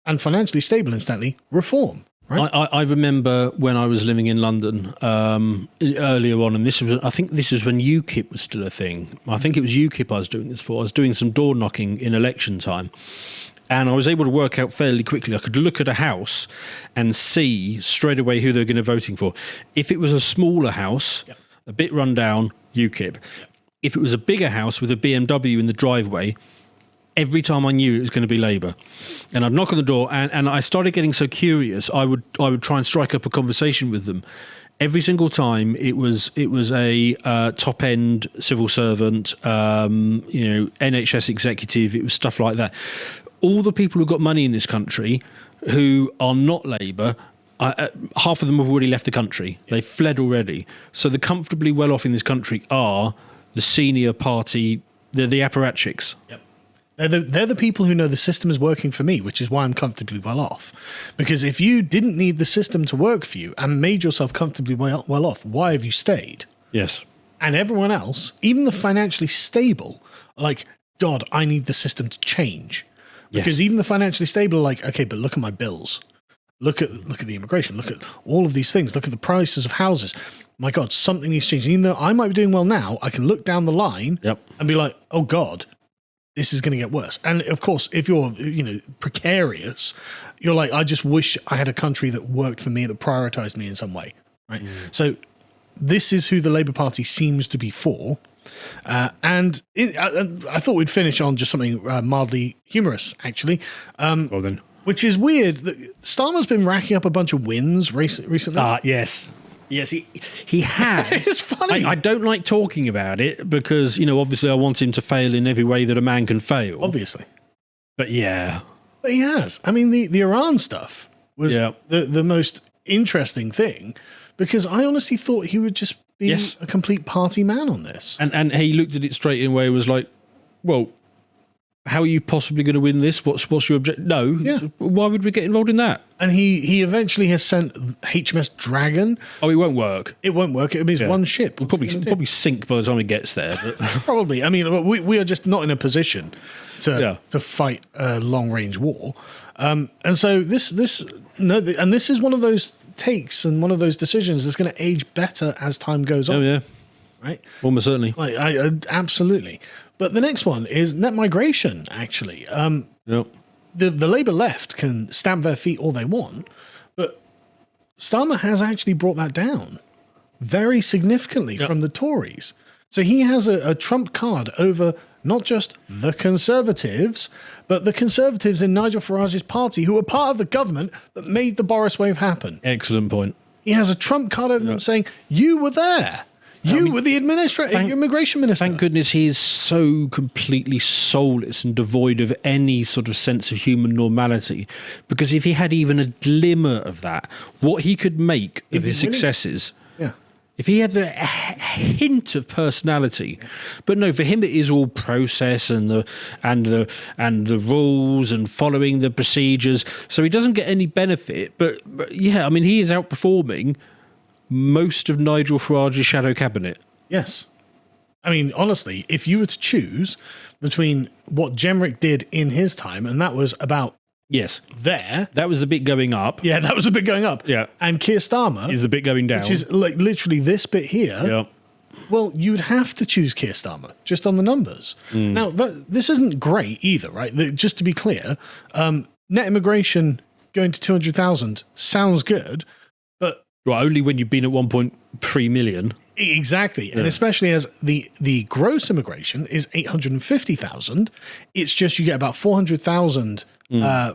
And financially stable, incidentally, reform. Right?
I remember when I was living in London earlier on, and I think this was when UKIP was still a thing. I think it was UKIP I was doing this for. I was doing some door knocking in election time. And I was able to work out fairly quickly. I could look at a house and see straight away who they were going to be voting for. If it was a smaller house, a bit run down, UKIP. If it was a bigger house with a BMW in the driveway, every time I knew it was going to be Labour. And I'd knock on the door, and I started getting so curious, I would try and strike up a conversation with them. Every single time it was a top end civil servant, NHS executive. It was stuff like that. All the people who got money in this country who are not Labour, half of them have already left the country. They've fled already. So the comfortably well off in this country are the senior party, they're the apparatchiks.
Yep. They're the people who know the system is working for me, which is why I'm comfortably well off. Because if you didn't need the system to work for you and made yourself comfortably well off, why have you stayed?
Yes.
And everyone else, even the financially stable, are like, God, I need the system to change. Because even the financially stable are like, okay, but look at my bills. Look at the immigration. Look at all of these things. Look at the prices of houses. My God, something needs to change. Even though I might be doing well now, I can look down the line and be like, oh God, this is going to get worse. And of course, if you're, precarious, you're like, I just wish I had a country that worked for me, that prioritized me in some way, right? So this is who the Labour Party seems to be for. I thought we'd finish on just something mildly humorous, actually.
Well then.
Which is weird. Starmer's been racking up a bunch of wins recently.
Yes. Yes, he has.
It's funny.
I don't like talking about it because, obviously I want him to fail in every way that a man can fail.
Obviously.
But yeah.
But he has. I mean, the Iran stuff was the most interesting thing because I honestly thought he would just be a complete party man on this.
And he looked at it straight in where he was like, well, how are you possibly going to win this? What's your objective? No. Yeah. Why would we get involved in that?
And he eventually has sent HMS Dragon.
Oh, it won't work.
It won't work. It'll be one ship.
We'll probably sink by the time it gets there. But.
Probably. I mean, we are just not in a position to fight a long range war. And so this is one of those takes and one of those decisions that's going to age better as time goes on.
Oh yeah.
Right.
Almost certainly.
I absolutely. But the next one is net migration, actually. The Labour left can stamp their feet all they want, but Starmer has actually brought that down very significantly from the Tories. So he has a trump card over not just the Conservatives, but the Conservatives in Nigel Farage's party who are part of the government that made the Boris wave happen.
Excellent point.
He has a trump card over them saying, you were there. You were the immigration minister.
Thank goodness he is so completely soulless and devoid of any sort of sense of human normality. Because if he had even a glimmer of that, what he could make of his successes, if he had a hint of personality, but no, for him it is all process and the rules and following the procedures. So he doesn't get any benefit. But yeah, I mean, he is outperforming most of Nigel Farage's shadow cabinet.
Yes. I mean, honestly, if you were to choose between what Gettr did in his time, and that was about there.
That was the bit going up.
Yeah, that was the bit going up.
Yeah.
And Keir Starmer
is the bit going down.
Which is like literally this bit here.
Yeah.
Well, you'd have to choose Keir Starmer just on the numbers. Now, this isn't great either, right? Just to be clear, net immigration going to 200,000 sounds good, but
well, only when you've been at 1.3 million.
Exactly. Yeah. And especially as the gross immigration is 850,000, it's just you get about 400,000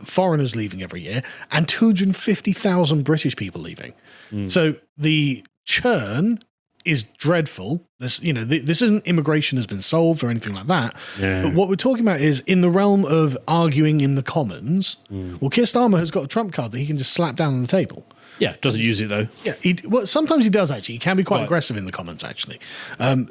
foreigners leaving every year and 250,000 British people leaving. So the churn is dreadful. This isn't immigration has been solved or anything like that. Yeah. But what we're talking about is in the realm of arguing in the Commons. Well, Keir Starmer has got a trump card that he can just slap down on the table.
Yeah, doesn't use it though.
Yeah, sometimes he does actually. He can be quite aggressive in the comments actually.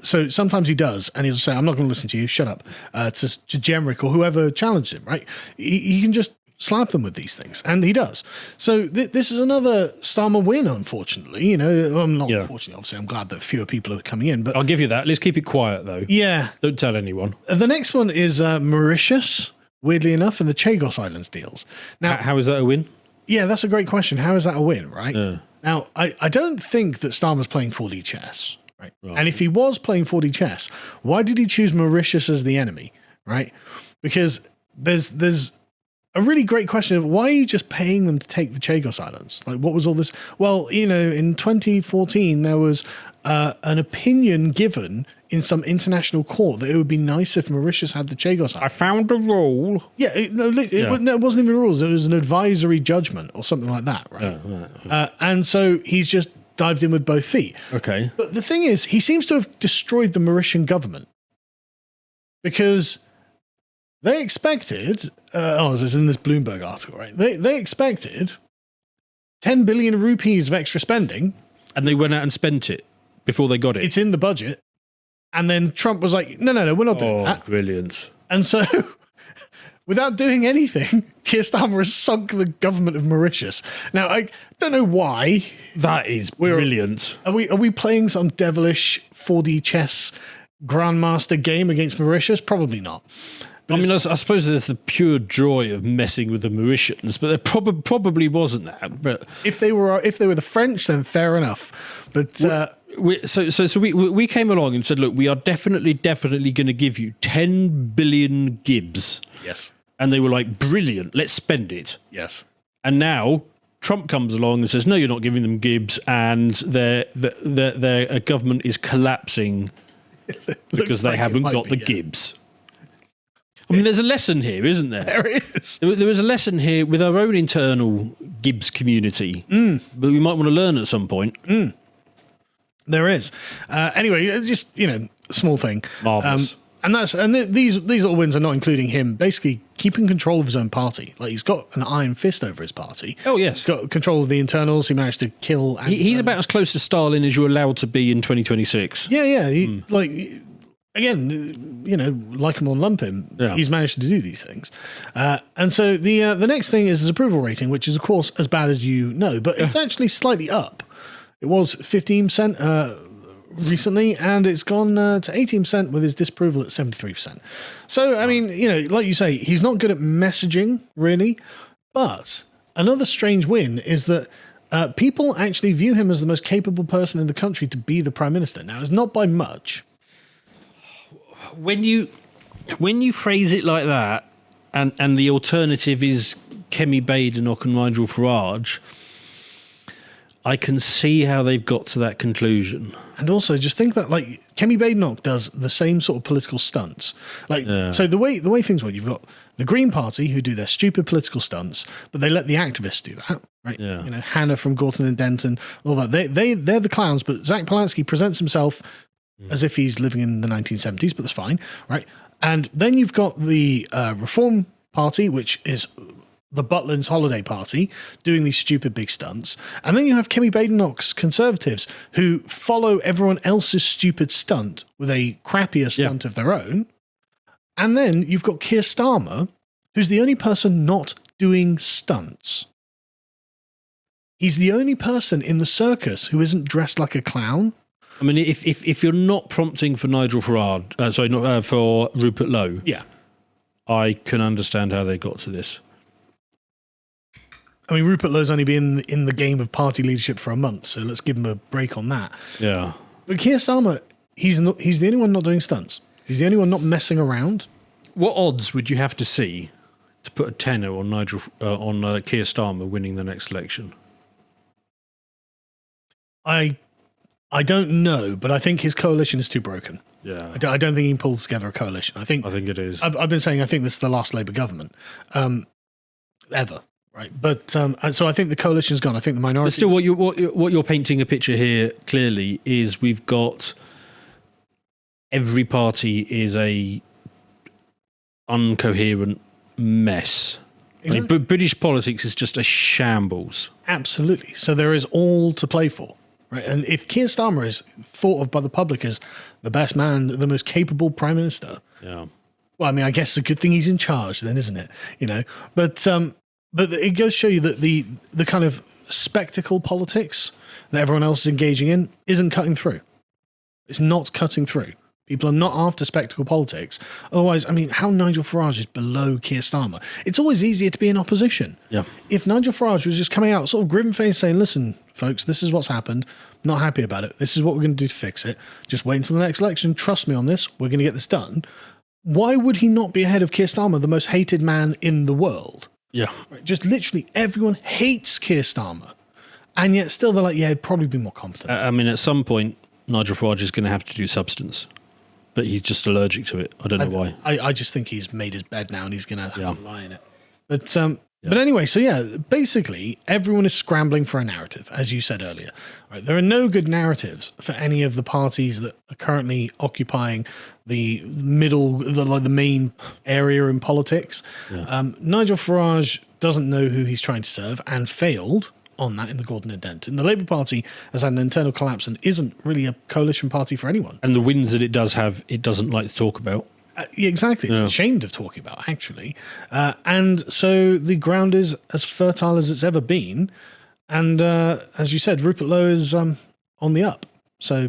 So sometimes he does, and he'll say, "I'm not going to listen to you. Shut up." To Gettr or whoever challenged him, right? He can just slap them with these things, and he does. So this is another Starmer win, unfortunately. Unfortunately. Obviously, I'm glad that fewer people are coming in. But
I'll give you that. Let's keep it quiet though.
Yeah,
don't tell anyone.
The next one is Mauritius. Weirdly enough, and the Chagos Islands deals. Now,
how is that a win?
Yeah, that's a great question. How is that a win, right? Now, I don't think that Starmer's playing 4D chess, right? And if he was playing 4D chess, why did he choose Mauritius as the enemy, right? Because there's a really great question of why are you just paying them to take the Chagos Islands? Like, what was all this? Well, in 2014, there was an opinion given in some international court that it would be nice if Mauritius had the Chagos Islands.
I found a rule.
Yeah, it wasn't even rules. It was an advisory judgment or something like that, right? And so he's just dived in with both feet.
Okay.
But the thing is, he seems to have destroyed the Mauritian government because they expected, this is in this Bloomberg article, right? They expected 10 billion rupees of extra spending.
And they went out and spent it before they got it.
It's in the budget. And then Trump was like, no, we're not doing that.
Brilliant.
And so, without doing anything, Keir Starmer has sunk the government of Mauritius. Now, I don't know why.
That is brilliant.
Are we playing some devilish 4D chess grandmaster game against Mauritius? Probably not.
I mean, I suppose there's the pure joy of messing with the Mauritians, but there probably wasn't that. But
if they were the French, then fair enough. But
we came along and said, look, we are definitely going to give you 10 billion gibs.
Yes.
And they were like, brilliant, let's spend it.
Yes.
And now Trump comes along and says, no, you're not giving them gibs, and their government is collapsing because they haven't got the gibs. I mean, there's a lesson here, isn't there?
There is.
There is a lesson here with our own internal Gibbs community, but we might want to learn at some point.
There is. Anyway, just, small thing.
Marvellous.
These little wins are not including him basically keeping control of his own party. Like, he's got an iron fist over his party.
Oh, yes.
He's got control of the internals. He managed to kill...
He's about as close to Stalin as you're allowed to be in 2026.
Yeah. Again, like him or lump him, he's managed to do these things. And so the next thing is his approval rating, which is, of course, as bad as you know, but it's actually slightly up. It was 15% recently, and it's gone to 18% with his disapproval at 73%. So, I mean, like you say, he's not good at messaging, really. But another strange win is that people actually view him as the most capable person in the country to be the prime minister. Now, it's not by much.
When you phrase it like that, and the alternative is Kemi Badenoch and Nigel Farage, I can see how they've got to that conclusion.
And also, just think about, like, Kemi Badenoch does the same sort of political stunts. So the way things work, you've got the Green Party who do their stupid political stunts, but they let the activists do that, right?
Yeah.
Hannah from Gorton and Denton, all that. They're the clowns, but Zach Polanski presents himself as if he's living in the 1970s, but that's fine, right? And then you've got the Reform Party, which is the Butlins holiday party, doing these stupid big stunts. And then you have Kemi Badenoch's Conservatives, who follow everyone else's stupid stunt with a crappier stunt of their own. And then you've got Keir Starmer, who's the only person not doing stunts. He's the only person in the circus who isn't dressed like a clown.
I mean, if you're not prompting for Nigel Farage, for Rupert Lowe, I can understand how they got to this.
I mean, Rupert Lowe's only been in the game of party leadership for a month, so let's give him a break on that.
Yeah.
But Keir Starmer, he's the only one not doing stunts. He's the only one not messing around.
What odds would you have to see to put a tenner on Keir Starmer winning the next election?
I don't know, but I think his coalition is too broken.
Yeah.
I don't think he can pull together a coalition. I think
it is.
I've been saying I think this is the last Labour government ever, right? But so I think the coalition's gone. I think the minority.
But still, what you're painting a picture here clearly is we've got every party is a uncoherent mess. Exactly. I mean, British politics is just a shambles.
Absolutely. So there is all to play for. Right, and if Keir Starmer is thought of by the public as the best man, the most capable prime minister, well, I mean, I guess it's a good thing he's in charge, then, isn't it? But it goes to show you that the kind of spectacle politics that everyone else is engaging in isn't cutting through. It's not cutting through. People are not after spectacle politics. Otherwise, I mean, how Nigel Farage is below Keir Starmer. It's always easier to be in opposition.
Yeah.
If Nigel Farage was just coming out sort of grim-faced saying, listen, folks, this is what's happened. Not happy about it. This is what we're going to do to fix it. Just wait until the next election. Trust me on this. We're going to get this done. Why would he not be ahead of Keir Starmer, the most hated man in the world?
Yeah.
Right, just literally everyone hates Keir Starmer. And yet still they're like, yeah, he'd probably be more competent.
I mean, at some point, Nigel Farage is going to have to do substance. But he's just allergic to it. I don't know why.
I just think he's made his bed now and he's going to have to lie in it. But anyway, so basically everyone is scrambling for a narrative, as you said earlier. Right? There are no good narratives for any of the parties that are currently occupying the main area in politics. Yeah. Nigel Farage doesn't know who he's trying to serve and failed on that in the Gorton and Denton. The Labour Party has had an internal collapse and isn't really a coalition party for anyone.
And the wins that it does have, it doesn't like to talk about.
Exactly. It's ashamed of talking about, actually. And so the ground is as fertile as it's ever been. And as you said, Rupert Lowe is on the up. So